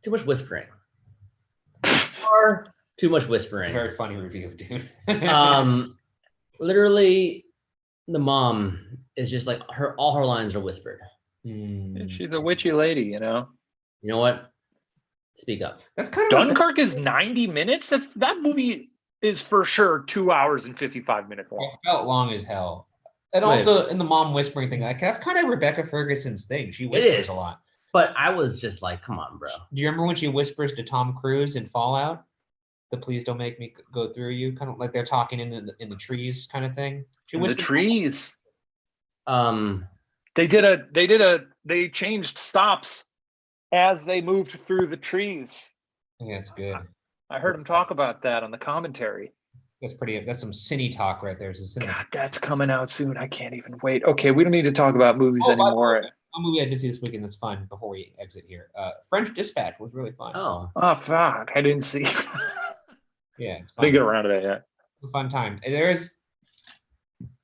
Too much whispering. Or too much It's a whispering. very funny review, dude. Literally, the mom is just like all her lines are whispered. She's a witchy lady, you know. You know what? Speak up. That's kind of Dunkirk is 90 minutes. That movie is for sure 2 hours and 55 minutes long. It felt long as hell. And Wait. also in the mom whispering thing, like that's kind of Rebecca Ferguson's thing. She whispers a lot. But I was just like, come on, bro. Do you remember when she whispers to Tom Cruise in Fallout? The "Please don't make me go through you," kind of like they're talking in the trees, kind of thing. She In the whispers. trees. They They changed stops as they moved through the trees. Yeah, it's good. I heard him talk about that on the commentary. That's pretty. That's some cine talk right there. Some cine. God, that's coming out soon. I can't even wait. Okay, we don't need to talk about movies Oh, by the anymore. One movie I did see this weekend that's fun before we exit here. French Dispatch was really fun. oh, Oh fuck, I didn't see. Yeah, it's I fun. didn't get around to that yet. It's a fun time.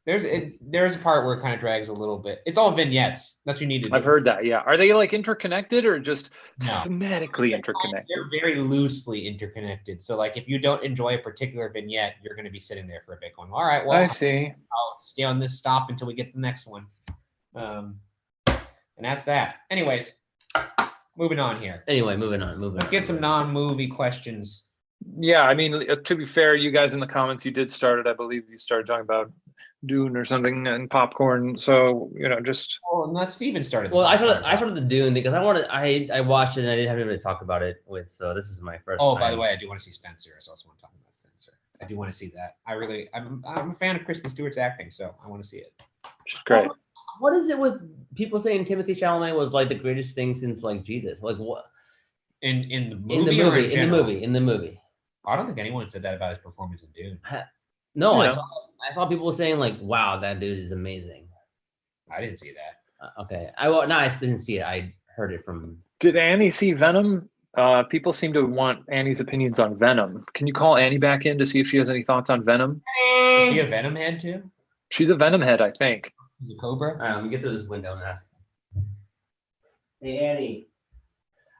There's a part where it kind of drags a little bit. It's all vignettes. That's what you need to do. I've heard that. Yeah, are they like interconnected or just No. thematically interconnected? They're very loosely interconnected. So like if you don't enjoy a particular vignette, you're going to be sitting there for a bit going, all right, well, I see. I'll stay on this stop until we get to the next one. And that's that. Anyways, moving on here. anyway, moving on. Let's get some non-movie questions. Yeah, I mean, to be fair, you guys in the comments, you did start it. I believe you started talking about Dune or something and popcorn. So just Oh, not Steven started. the Well, I podcast. started the Dune because I watched it and I didn't have anybody to talk about it with. So this is my first. Oh, time. by the way, I do want to see Spencer. I also want to talk about Spencer. I do want to see that. I'm a fan of Kristen Stewart's acting, so I want to see it. just great. What is it with people saying Timothy Chalamet was like the greatest thing since like Jesus? Like what? In the movie or in general? In the movie. I don't think anyone said that about his performance in Dune. No, Yeah. I saw people saying like, "Wow, that dude is amazing." I didn't see that. Okay, I didn't see it. I heard it from. Did Annie see Venom? People seem to want Annie's opinions on Venom. Can you call Annie back in to see if she has any thoughts on Venom? Is she a Venom head too? She's a Venom head, I think. Is it Cobra? All right, let me get through this window and ask. Hey Annie,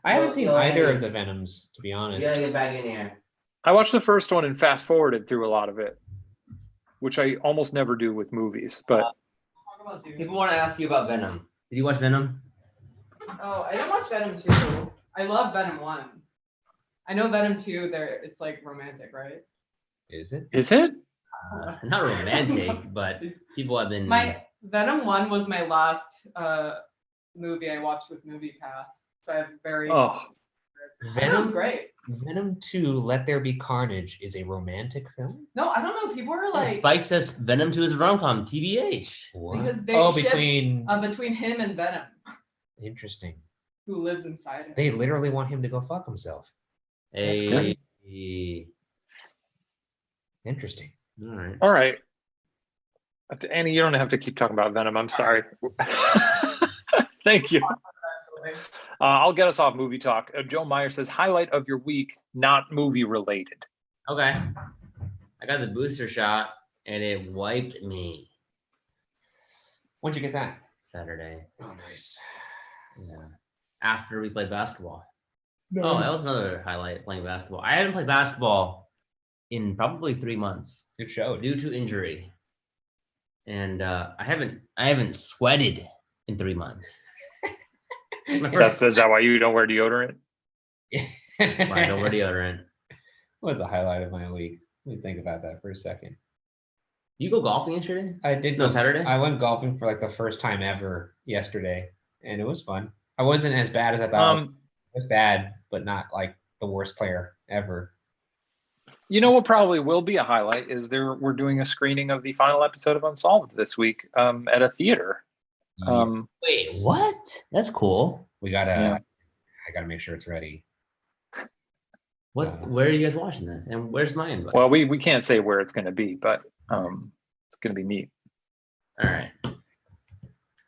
I haven't seen Go either ahead. of the Venoms, to be you honest. gotta get back in here. I watched the first one and fast forwarded through a lot of it, which I almost never do with movies. But Talk about Dune. People want to ask you about Venom. Did you watch Venom? Oh, I didn't watch Venom 2. I love Venom 1. I know Venom 2, it's like romantic, right? Is it? is it? Not romantic, but people have been. My Venom 1 was my last movie I watched with MoviePass. So I have very Oh, Venom's Venom great. Venom 2, Let There Be Carnage is a romantic film? No, I don't know. People are like Spike says Venom 2 is a rom-com. TBH. What? Because they oh, ship- between him and Venom, interesting. who lives inside him. They literally want him to go fuck himself. That's Hey. Interesting. All right. all right. Annie, you don't have to keep talking about Venom. I'm sorry. Thank you. I'll get us off movie talk. Joe Meyer says, highlight of your week, not movie related. Okay. I got the booster shot and it wiped me When'd you get that? Saturday. Oh, nice. Yeah. After we played basketball. Oh, that was another highlight, playing basketball. I haven't played basketball in probably 3 months Good show. due to injury. and I haven't sweated in 3 months. My first Is that why you don't wear deodorant? That's why I don't wear deodorant. What was the highlight of my week? Let me think about that for a second. You go golfing yesterday? I did No, go Saturday? I went golfing for like the first time ever yesterday, and it was fun. I wasn't as bad as I thought. It was bad, but not like the worst player ever. You know what probably will be a highlight is we're doing a screening of the final episode of Unsolved this week at a theater. Wait, what? That's cool. We gotta. Yeah. I gotta make sure it's ready. Where are you guys watching this? And where's my invite? Well, we can't say where it's going to be, but it's going to be neat. All right.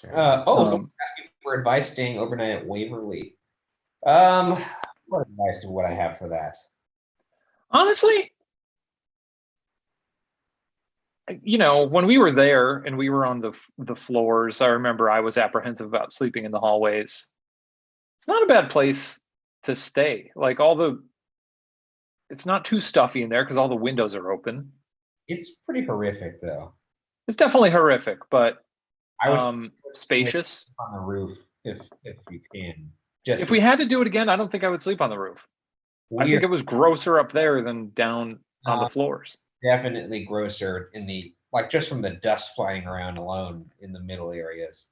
Someone asking for advice staying overnight at Waverly. What advice would I have for that? Honestly, when we were there and we were on the floors, I remember I was apprehensive about sleeping in the hallways. It's not a bad place to stay. Like it's not too stuffy in there because all the windows are open. It's pretty horrific, though. It's definitely horrific, but I was spacious on the roof if you can. If we had to do it again, I don't think I would sleep on the roof. I think it was grosser up there than down on the floors. Definitely grosser in the just from the dust flying around alone in the middle areas.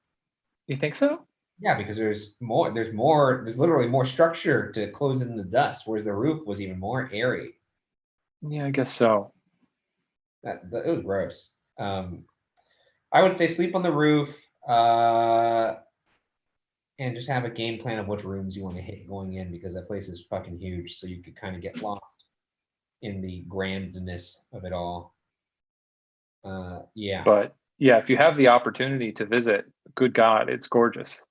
You think so? Yeah, because there's literally more structure to close in the dust, whereas the roof was even more airy. Yeah, I guess so. It was gross. I would say sleep on the roof, and just have a game plan of which rooms you want to hit going in, because that place is fucking huge, so you could kind of get lost in the grandness of it all. Yeah. But yeah, if you have the opportunity to visit, good God, it's gorgeous.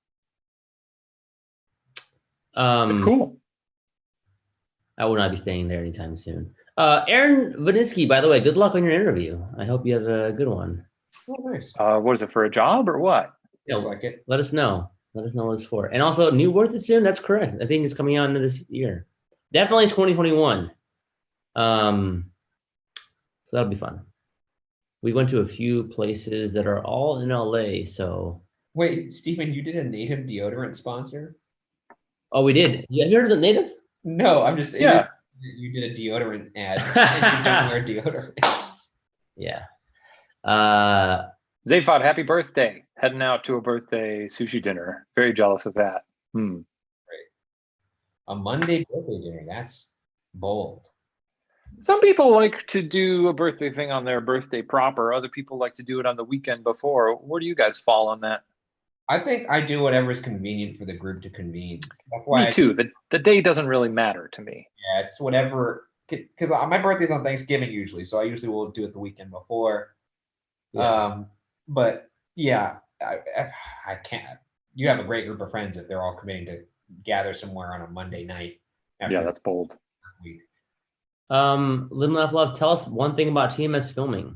It's cool. I will not be staying there anytime soon. Aaron Vaninsky, by the way, good luck on your interview. I hope you have a good one. Oh, nice. What is it, for a job or what? Looks like it. Let us know. Let us know what it's for. And also, New Worth It soon. That's correct. I think it's coming out into this year. Definitely 2021. So that'll be fun. We went to a few places that are all in LA. So wait, Stephen, you did a Native deodorant sponsor? Oh, we did. You heard of the Native? No, I'm just yeah. You did a deodorant ad. And you don't wear deodorant. Yeah. Zaphod, happy birthday. Heading out to a birthday sushi dinner. Very jealous of that. Great. A Monday birthday dinner. That's bold. Some people like to do a birthday thing on their birthday proper. Other people like to do it on the weekend before. Where do you guys fall on that? I think I do whatever is convenient for the group to convene. That's why me too. The day doesn't really matter to me. Yeah, it's whatever. Because my birthday's on Thanksgiving usually, so I usually will do it the weekend before. Yeah. But yeah, I can't. You have a great group of friends if they're all committing to gather somewhere on a Monday night. Yeah, that's bold. Week. Live and Laugh Love, tell us one thing about TMS filming.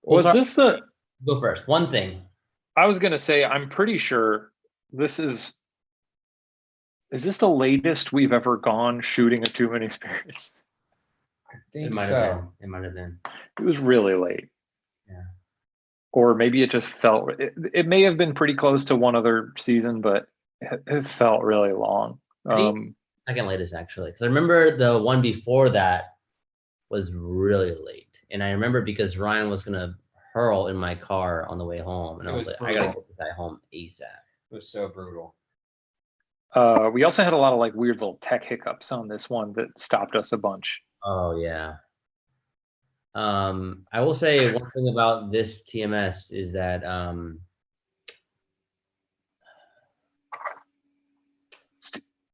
This the... Go first. One thing. I was going to say, I'm pretty sure this is this the latest we've ever gone shooting a Too Many Spirits? I think it might so. have been. It might have been. It was really late. Yeah. Or maybe it just felt, it may have been pretty close to one other season, but it felt really long. Second latest, actually. Because I remember the one before that was really late. And I remember because Ryan was going to hurl in my car on the way home. And I was like, brutal. I got to get this guy home ASAP. It was so brutal. We also had a lot of like weird little tech hiccups on this one that stopped us a bunch. Oh, yeah. I will say one thing about this TMS is that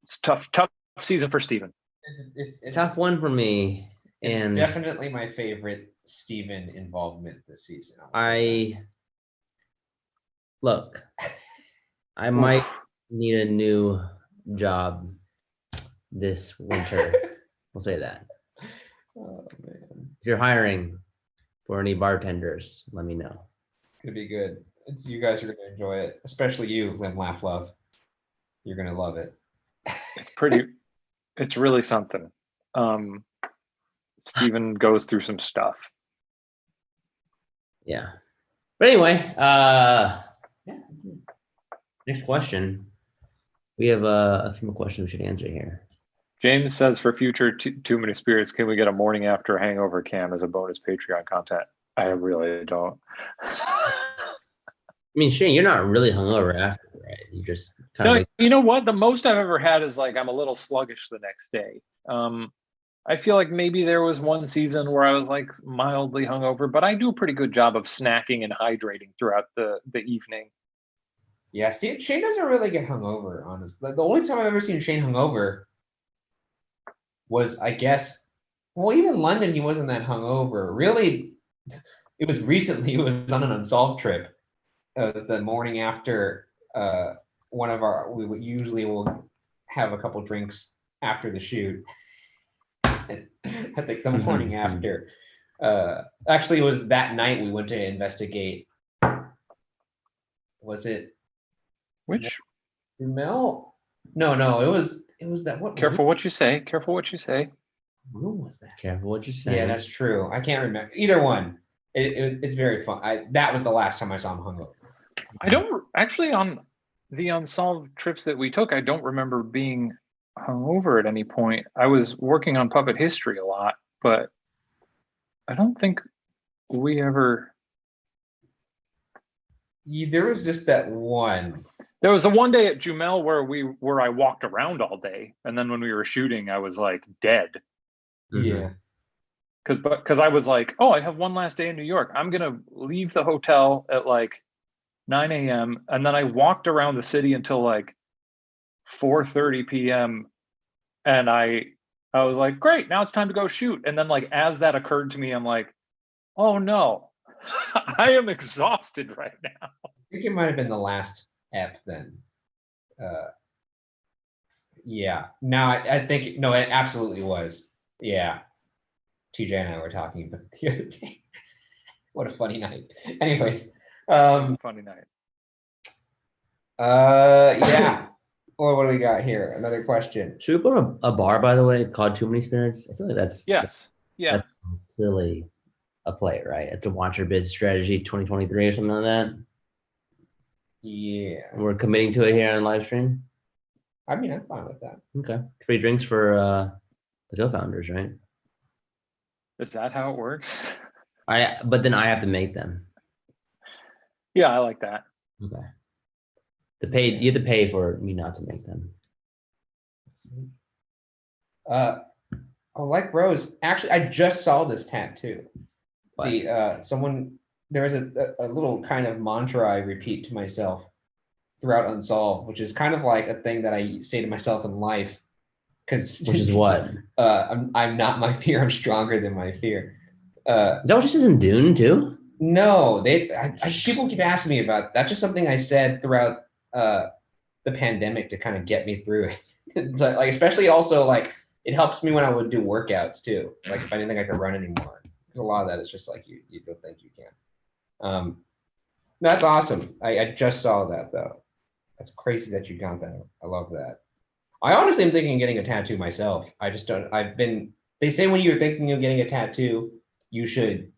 it's tough season for Steven. It's tough one for me. It's definitely my favorite Steven involvement this season. Look, I might need a new job this winter. We'll say that. Oh man! If you're hiring for any bartenders, let me know. It's gonna be good. You guys are gonna enjoy it, especially you, Live, Laugh, Love. You're gonna love it. It's really something. Steven goes through some stuff. Yeah. But anyway, yeah. Next question. We have a few more questions we should answer here. James says, for future Too Many Spirits, can we get a morning after hangover cam as a bonus Patreon content? I really don't. I mean, Shane, you're not really hungover after, right? You just kind No, of you know what? The most I've ever had is like I'm a little sluggish the next day. I feel like maybe there was one season where I was like mildly hungover, but I do a pretty good job of snacking and hydrating throughout the evening. Yeah, Shane doesn't really get hungover, honestly. The only time I've ever seen Shane hungover was, I guess, well, even London, he wasn't that hungover. Really, it was recently, he was on an Unsolved trip. It was the morning after one of our, we would usually will have a couple drinks after the shoot. I think the morning after. Actually, it was that night we went to investigate. Was it Which Mel? No, it was that what careful what you say. Careful what you say. room was that? careful what you say. Yeah, that's true. I can't remember either one. It's very fun. That was the last time I saw him hungover. I don't actually on the Unsolved trips that we took, I don't remember being hungover at any point. I was working on puppet history a lot, but I don't think we ever. There was just that one. There was a one day at Jumel where I walked around all day, and then when we were shooting, I was like dead. Yeah. Because I was like, oh, I have one last day in New York. I'm gonna leave the hotel at like 9 a.m. and then I walked around the city until like 4:30 p.m. and I was like, great, now it's time to go shoot. And then like as that occurred to me, I'm like, oh no, I am exhausted right now. I think it might have been the last ep then. Yeah. No, I think no, it absolutely was. Yeah. TJ and I were talking about the other day. What a funny night. Anyways, It was a funny night. yeah. Or what do we got here? Another question. Should we put a bar, by the way, called Too Many Spirits? I feel like that's Yeah. that's clearly a play, right? It's a watch your business strategy 2023 or something like that. Yeah. We're committing to it here on live stream. I mean, I'm fine with that. Okay. Free drinks for the co-founders, right? Is that how it works? But then I have to make them. Yeah, I like that. Okay. You have to pay for me not to make them. Like Rose, actually, I just saw this tattoo. What? There was a little kind of mantra I repeat to myself throughout Unsolved, which is kind of like a thing that I say to myself in life. Which is what? I'm not my fear, I'm stronger than my fear. Is that what she says in Dune too? No, people keep asking me about that's just something I said throughout the pandemic to kind of get me through it. Like especially also like it helps me when I would do workouts too. Like if I didn't think I could run anymore. Because a lot of that is just like you don't think you can. That's awesome. I just saw that though. That's crazy that you got that. I love that. I honestly am thinking of getting a tattoo myself. I just don't. They say when you're thinking of getting a tattoo, you should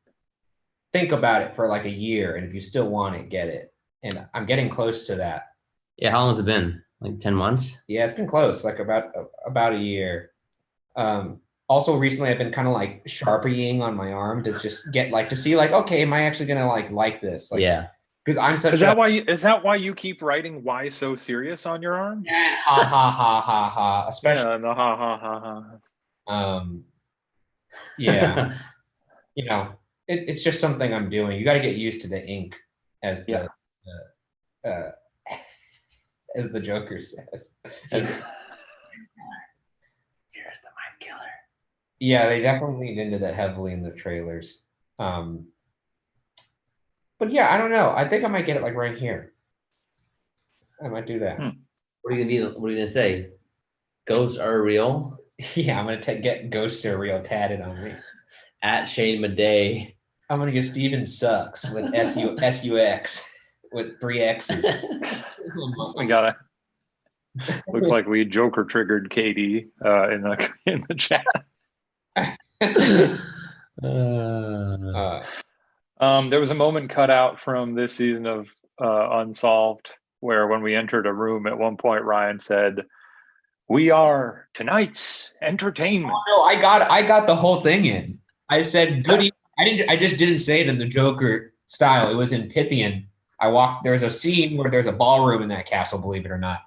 think about it for like a year, and if you still want it, get it. And I'm getting close to that. Yeah, how long has it been? Like 10 months? Yeah, it's been close, like about a year. Also recently I've been kind of like sharpieing on my arm to just get like to see like, okay, am I actually gonna like this? Like, yeah. Because I'm such Is that why you keep writing "Why so serious" on your arm? ha ha ha ha ha. Especially Yeah, the ha ha ha ha. Yeah. You know, it's just something I'm doing. You got to get used to the ink, as the as the Joker says. Here's the mind killer. Yeah, they definitely leaned into that heavily in the trailers. But yeah, I don't know. I think I might get it like right here. I might do that. What are you gonna say? Ghosts are real? Yeah, I'm gonna get Ghosts Are Real tatted on me. At Shane Madej. I'm gonna get Steven Sucks with SUX with 3 X's. We got it. Looks like we Joker triggered Katie in the chat. Uh, There was a moment cut out from this season of Unsolved where when we entered a room at one point, Ryan said, "We are tonight's entertainment." No, I got the whole thing in. I said good. I just didn't say it in the Joker style. It was in Pythian. There's a scene where there's a ballroom in that castle, believe it or not.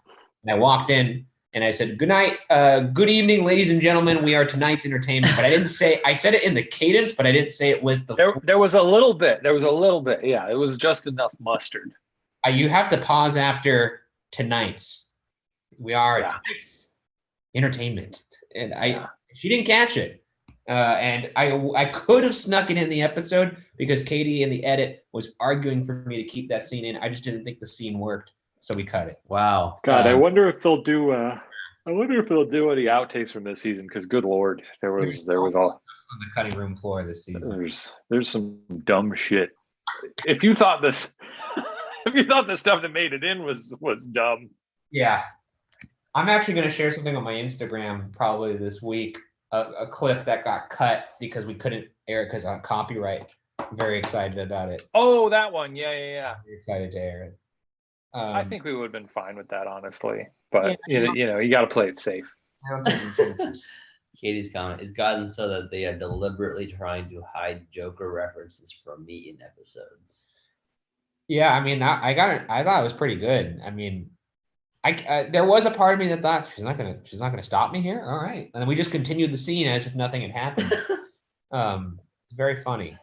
And I walked in and I said, "Good night, good evening, ladies and gentlemen. We are tonight's entertainment." But I said it in the cadence, but I didn't say it with the. There was a little bit. Yeah, it was just enough mustard. You have to pause after tonight's. We are tonight's entertainment, and she didn't catch it. And I could have snuck it in the episode because Katie in the edit was arguing for me to keep that scene in. I just didn't think the scene worked, so we cut it. wow. God, I wonder if they'll do. I wonder if they'll do any outtakes from this season because, good Lord, there was all on the cutting room floor this season. There's some dumb shit. If you thought this, if you thought the stuff that made it in was dumb, yeah. I'm actually going to share something on my Instagram probably this week. A clip that got cut because we couldn't air it because of copyright. I'm very excited about it. Oh, that one. Yeah. Very excited to air it. I think we would have been fine with that, honestly. But you got to play it safe. I don't take any chances. Katie's comment is gotten so that they are deliberately trying to hide Joker references from me in episodes. Yeah, I mean, I thought it was pretty good. I mean, there was a part of me that thought she's not gonna stop me here. All right, and then we just continued the scene as if nothing had happened. Very funny.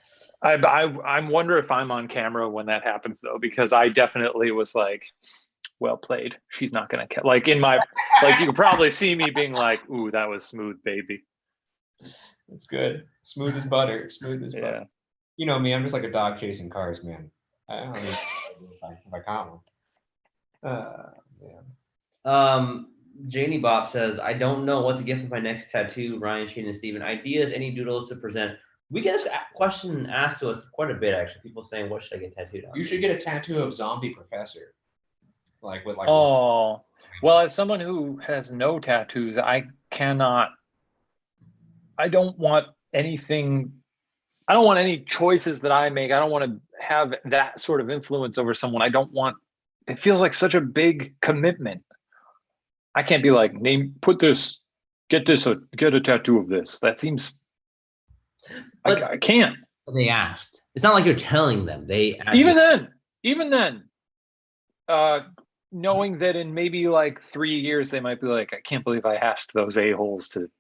I wonder if I'm on camera when that happens though, because I definitely was like, "Well played." She's not gonna like in my like. You could probably see me being like, "Ooh, that was smooth, baby." That's good. Smooth as butter. Smooth as butter. Yeah. You know me. I'm just like a dog chasing cars, man. I don't know if I caught one. Janie Bop says, "I don't know what to get for my next tattoo." Ryan, Shane, and Steven. Ideas, any doodles to present? We get this question asked to us quite a bit, actually. People saying, "What should I get tattooed on?" You should get a tattoo of Zombie Professor. Well, as someone who has no tattoos, I don't want anything. I don't want any choices that I make. I don't want to have that sort of influence over someone. It feels like such a big commitment. I can't be like, get a tattoo of this. That seems, I can't. They asked. It's not like you're telling them. They asked. Even then, knowing that in maybe like 3 years, they might be like, I can't believe I asked those a-holes to,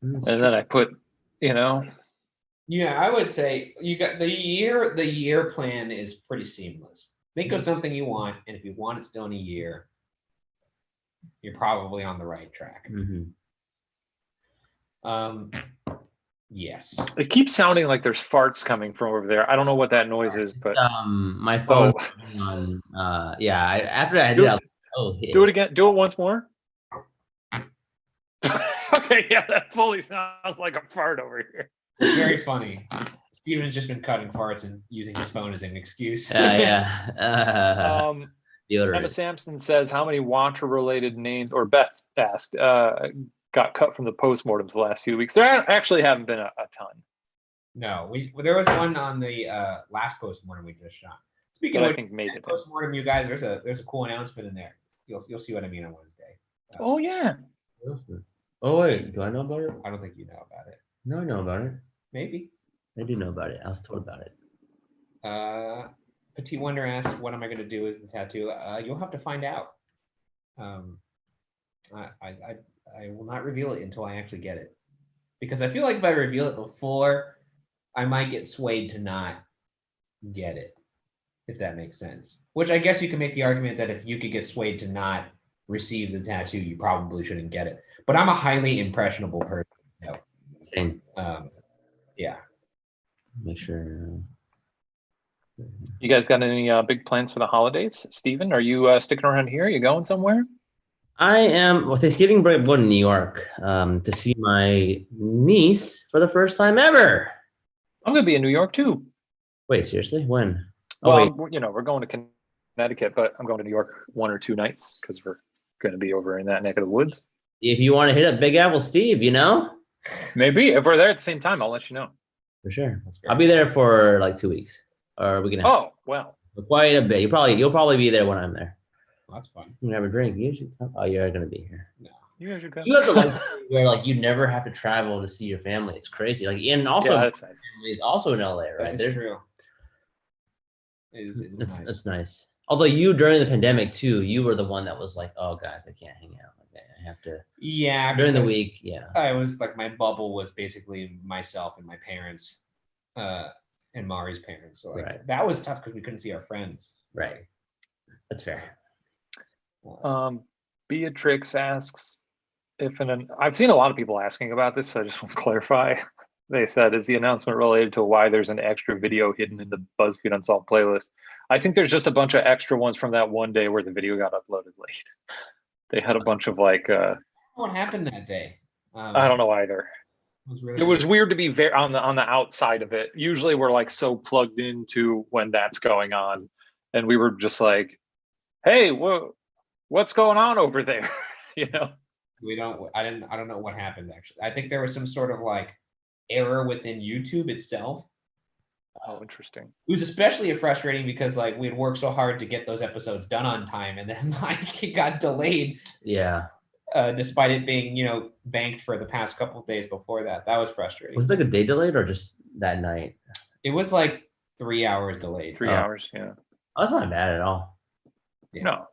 then I put, Yeah, I would say you got the year plan is pretty seamless. Think of something you want, and if you want it still in a year, you're probably on the right track. Yes. It keeps sounding like there's farts coming from over there. I don't know what that noise is, but my phone on after I did it, do it again. Do it once more. Okay, yeah, that fully sounds like a fart over here. Very funny. Steven's just been cutting farts and using his phone as an excuse. Emma Sampson says, how many Watcher-related names, or Beth asked, got cut from the postmortems the last few weeks? There actually haven't been a ton. No, there was one on the last postmortem we just shot. Speaking of, I think made it postmortem, you guys, there's a cool announcement in there. You'll see what I mean on Wednesday. Oh yeah. Oh wait, do I know about it? I don't think you know about it. No, I know about it. Maybe. I do know about it. I was told about it. Petite Wonder asks, what am I going to do as the tattoo? You'll have to find out. I will not reveal it until I actually get it. Because I feel like if I reveal it before, I might get swayed to not get it, if that makes sense. Which I guess you can make the argument that if you could get swayed to not receive the tattoo, you probably shouldn't get it. But I'm a highly impressionable person. No. Same. Yeah. Make sure. You guys got any big plans for the holidays? Steven, are you sticking around here? Are you going somewhere? I am. Well, Thanksgiving break, I'm going to New York to see my niece for the first time ever. I'm going to be in New York too. Wait, seriously? When? Well, we're going to Connecticut, but I'm going to New York 1 or 2 nights because we're going to be over in that neck of the woods. If you want to hit up Big Apple Steve, Maybe if we're there at the same time, I'll let you know. For sure. That's very I'll be there for like 2 weeks, or we can have Oh, well. quite a bit. You'll probably be there when I'm there. Well, that's fun. You can have a drink. You should come. Oh, you're gonna be here. No. You guys should go. You have the luxury where like you never have to travel to see your family. It's crazy. Like, and also Yeah, that's nice. family is also in LA, right? That is true. It is It's nice. nice. Although you during the pandemic too, you were the one that was like, "Oh, guys, I can't hang out. Like, I have to." Yeah. During the because week, yeah. I was like, my bubble was basically myself and my parents, and Mari's parents. So like, Right. that was tough because we couldn't see our friends. Right. That's fair. Beatrix asks I've seen a lot of people asking about this, so I just want to clarify. They said, is the announcement related to why there's an extra video hidden in the BuzzFeed Unsolved playlist? I think there's just a bunch of extra ones from that one day where the video got uploaded late. They had a bunch of like, What happened that day? I don't know either. It It was weird to be very on the outside of it. Usually we're like so plugged into when that's going on, and we were just like, "Hey, what's going on over there?" You know. I don't know what happened actually. I think there was some sort of like error within YouTube itself. Oh, interesting. It was especially frustrating because like we had worked so hard to get those episodes done on time, and then like it got delayed. Yeah. Despite it being, banked for the past couple of days before that. That was frustrating. Was it like a day delayed or just that night? It was like 3 hours delayed. 3 hours, yeah. Oh, that's not bad at all. Yeah. No.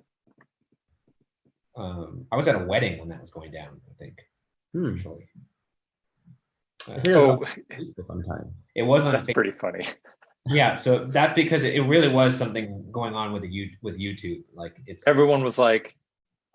I was at a wedding when that was going down, I think. Actually. I think it was on Facebook on time. It was on That's pretty funny. Yeah, so that's because it really was something going on with YouTube. Like it's Everyone was like,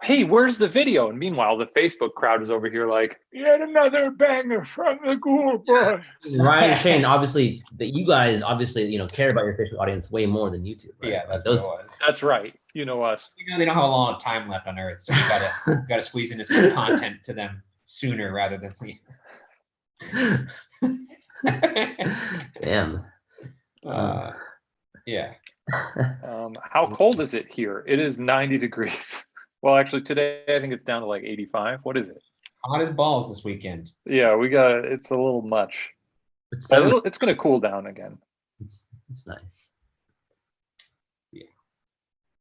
"Hey, where's the video?" And meanwhile, the Facebook crowd is over here like, "Yet another banger from the Ghoul Boy." Ryan and Shane, obviously, that you guys obviously care about your Facebook audience way more than YouTube. Right? Yeah, that's those. what it was. That's right. You know us. They don't have a long time left on Earth, so we gotta squeeze in as much content to them sooner rather than later. Damn. Yeah. How cold is it here? It is 90 degrees. Well, actually, today I think it's down to like 85. What is it? Hot as balls this weekend. Yeah, it's a little much. It's But it's going to cool down again. It's nice. Yeah.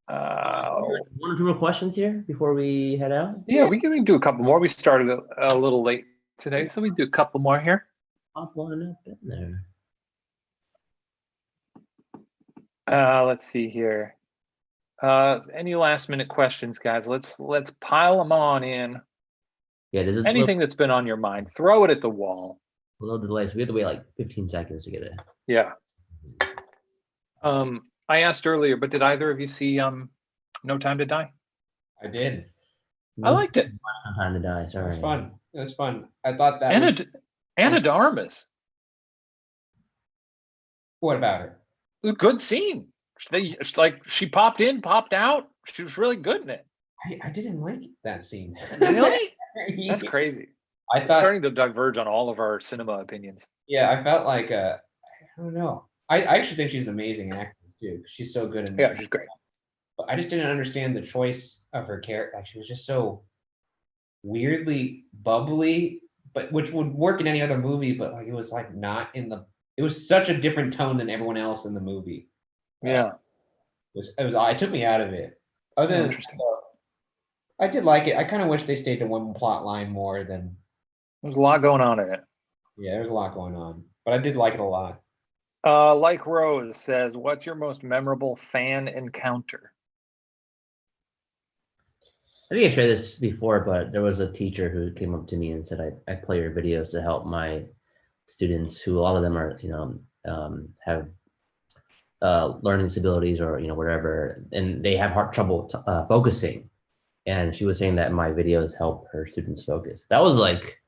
One or two more questions here before we head out. Yeah, we can do a couple more. We started a little late today, so we do a couple more here. Pop one up in there. Let's see here. Any last minute questions, guys? Let's pile them on in. Yeah, there's Anything that's been on your mind, throw it at the wall. a little delay, so we have to wait like 15 seconds to get it. Yeah. I asked earlier, but did either of you see No Time to Die? I did. I liked it. No Time to Die. It Sorry. was fun. It was fun. I thought that Anna de Armas. What about her? A good scene. It's like she popped in, popped out. She was really good in it. I didn't like that scene. Really? That's crazy. I thought Starting to diverge on all of our cinema opinions. Yeah, I felt like I don't know. I actually think she's an amazing actress too. 'Cause she's so good in Yeah, she's great. But I just didn't understand the choice of her character. Like she was just so weirdly bubbly, but which would work in any other movie, but like it was like not in the it was such a different tone than everyone else in the movie. Yeah. It took me out of it. Other than Interesting. I did like it. I kind of wish they stayed to one plot line more than There's a lot going on in it. yeah, there's a lot going on. But I did like it a lot. Like Rose says, what's your most memorable fan encounter? I think I shared this before, but there was a teacher who came up to me and said, I play your videos to help my students who a lot of them are, have learning disabilities or, whatever, and they have trouble focusing. And she was saying that my videos help her students focus. That was like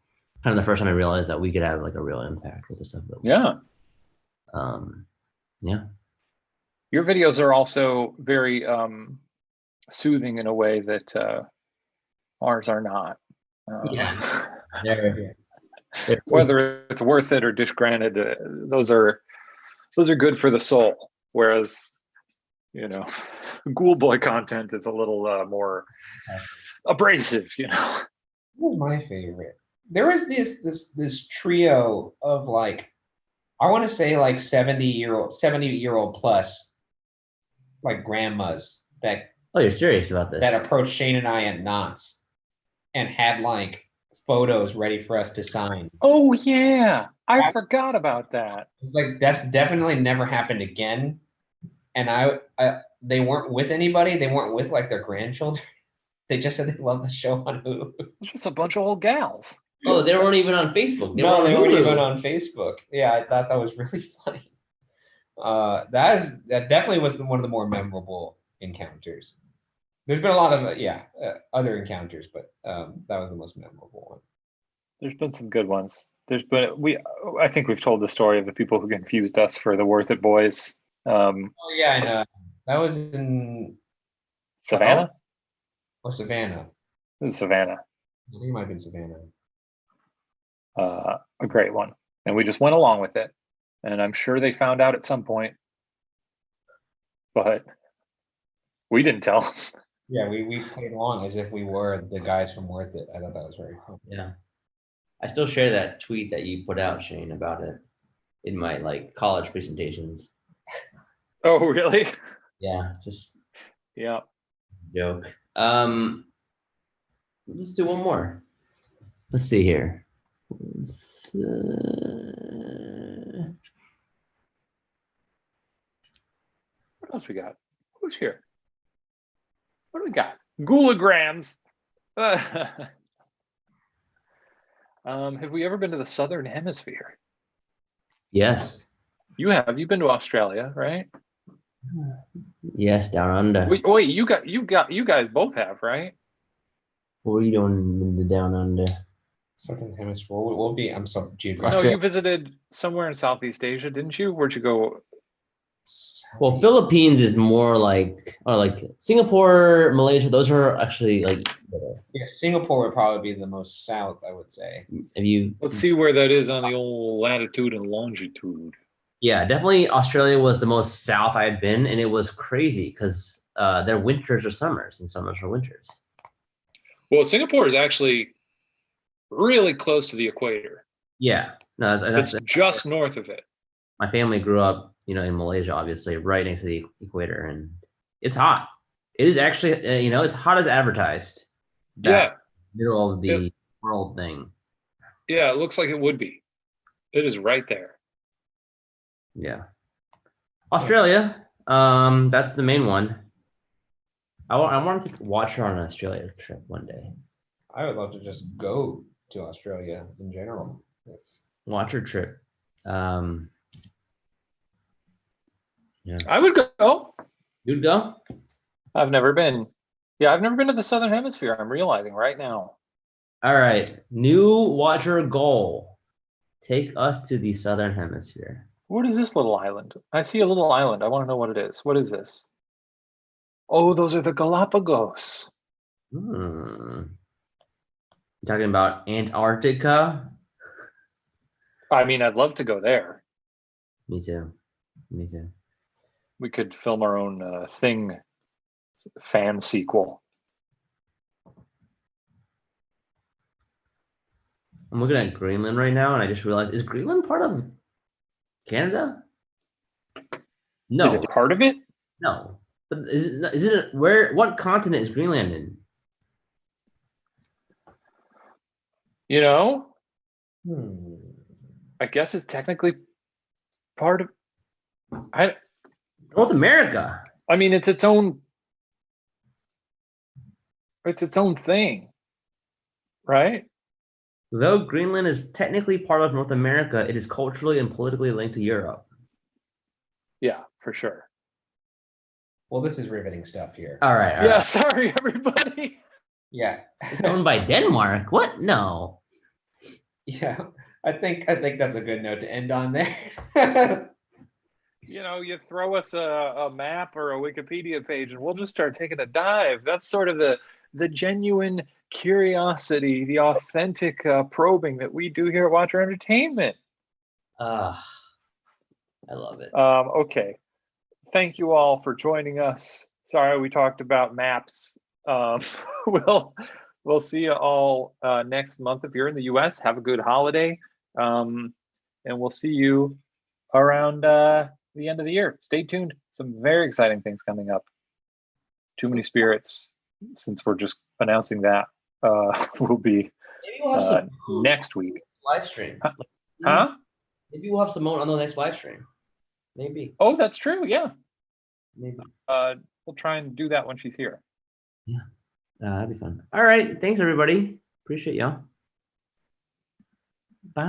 kind of the first time I realized that we could have like a real impact with the stuff that we Yeah. Yeah. Your videos are also very soothing in a way that ours are not. Yeah. They're Whether it's worth it or disgranted, those are good for the soul. Whereas, Ghoul Boy content is a little more abrasive. It was my favorite. there was this trio of like, I want to say like 70-year-old plus like grandmas Oh, you're serious about this? that approached Shane and I at Knott's and had like photos ready for us to sign. Oh yeah, I forgot about that. It's like that's definitely never happened again. And they weren't with anybody. They weren't with like their grandchildren. They just said they loved the show on Hulu. It's just a bunch of old gals. Oh, they weren't even on Facebook. No, were they on weren't Hulu. even on Facebook. Yeah, I thought that was really funny. That definitely was one of the more memorable encounters. There's been a lot of other encounters, but that was the most memorable one. There's been some good ones. I think we've told the story of the people who confused us for the Worth It Boys. Oh yeah, and that was in Savannah? or Savannah. It was Savannah. I think it might have been Savannah. A great one. And we just went along with it. And I'm sure they found out at some point. But we didn't tell them. Yeah, we played along as if we were the guys from Worth It. I thought that was very cool. Yeah. I still share that tweet that you put out, Shane, about it in my like college presentations. Oh, really? Yeah, just Yeah. joke. Let's do one more. Let's see here. What else we got? Who's here? What do we got? Goulagrams. Have we ever been to the Southern Hemisphere? Yes. You have. You've been to Australia, right? Yes, down under. Wait, you guys both have, right? What were you doing in the down under? Southern Hemisphere. We'll be. I'm so No, geographic. you visited somewhere in Southeast Asia, didn't you? Where'd you go? Well, Philippines is more like, or like Singapore, Malaysia. Those are actually like. Yeah, Singapore would probably be the most south, I would say. Have you? Let's see where that is on the old latitude and longitude. Yeah, definitely. Australia was the most south I had been, and it was crazy because their winters are summers and summers are winters. Well, Singapore is actually really close to the equator. Yeah, no, that's It's just north of it. my family grew up, in Malaysia, obviously, right next to the equator, and it's hot. It is actually, it's hot as advertised. That middle of the world thing. Yeah, it looks like it would be. It is right there. Yeah. Australia, that's the main one. I want to watch her on an Australia trip one day. I would love to just go to Australia in general. Watch her trip. Yeah. I would go. You'd go? I've never been. Yeah, I've never been to the Southern Hemisphere. I'm realizing right now. All right. New watcher goal. Take us to the Southern Hemisphere. What is this little island? I see a little island. I want to know what it is. What is this? Oh, those are the Galapagos. You talking about Antarctica? I mean, I'd love to go there. Me too. We could film our own Thing fan sequel. I'm looking at Greenland right now, and I just realized, is Greenland part of Canada? No. Is it part of it? No. But is it what continent is Greenland in? I guess it's technically part of North America. I mean, it's its own thing, right? Though Greenland is technically part of North America, it is culturally and politically linked to Europe. Yeah, for sure. Well, this is riveting stuff here. All right. Yeah, sorry, everybody. Yeah. It's owned by Denmark. What? No. Yeah, I think that's a good note to end on there. You throw us a map or a Wikipedia page and we'll just start taking a dive. That's sort of the genuine curiosity, the authentic probing that we do here at Watcher Entertainment. I love it. Okay. Thank you all for joining us. Sorry we talked about maps. We'll we'll see you all next month. If you're in the US, have a good holiday. And we'll see you around the end of the year. Stay tuned. Some very exciting things coming up. Too Many Spirits, since we're just announcing that, will be Maybe we'll have some next week. live stream. Huh? Maybe we'll have some on the next live stream. Maybe. Oh, that's true. Yeah. Maybe. We'll try and do that when she's here. Yeah. That'd be fun. All right. Thanks, everybody. Appreciate y'all. Bye.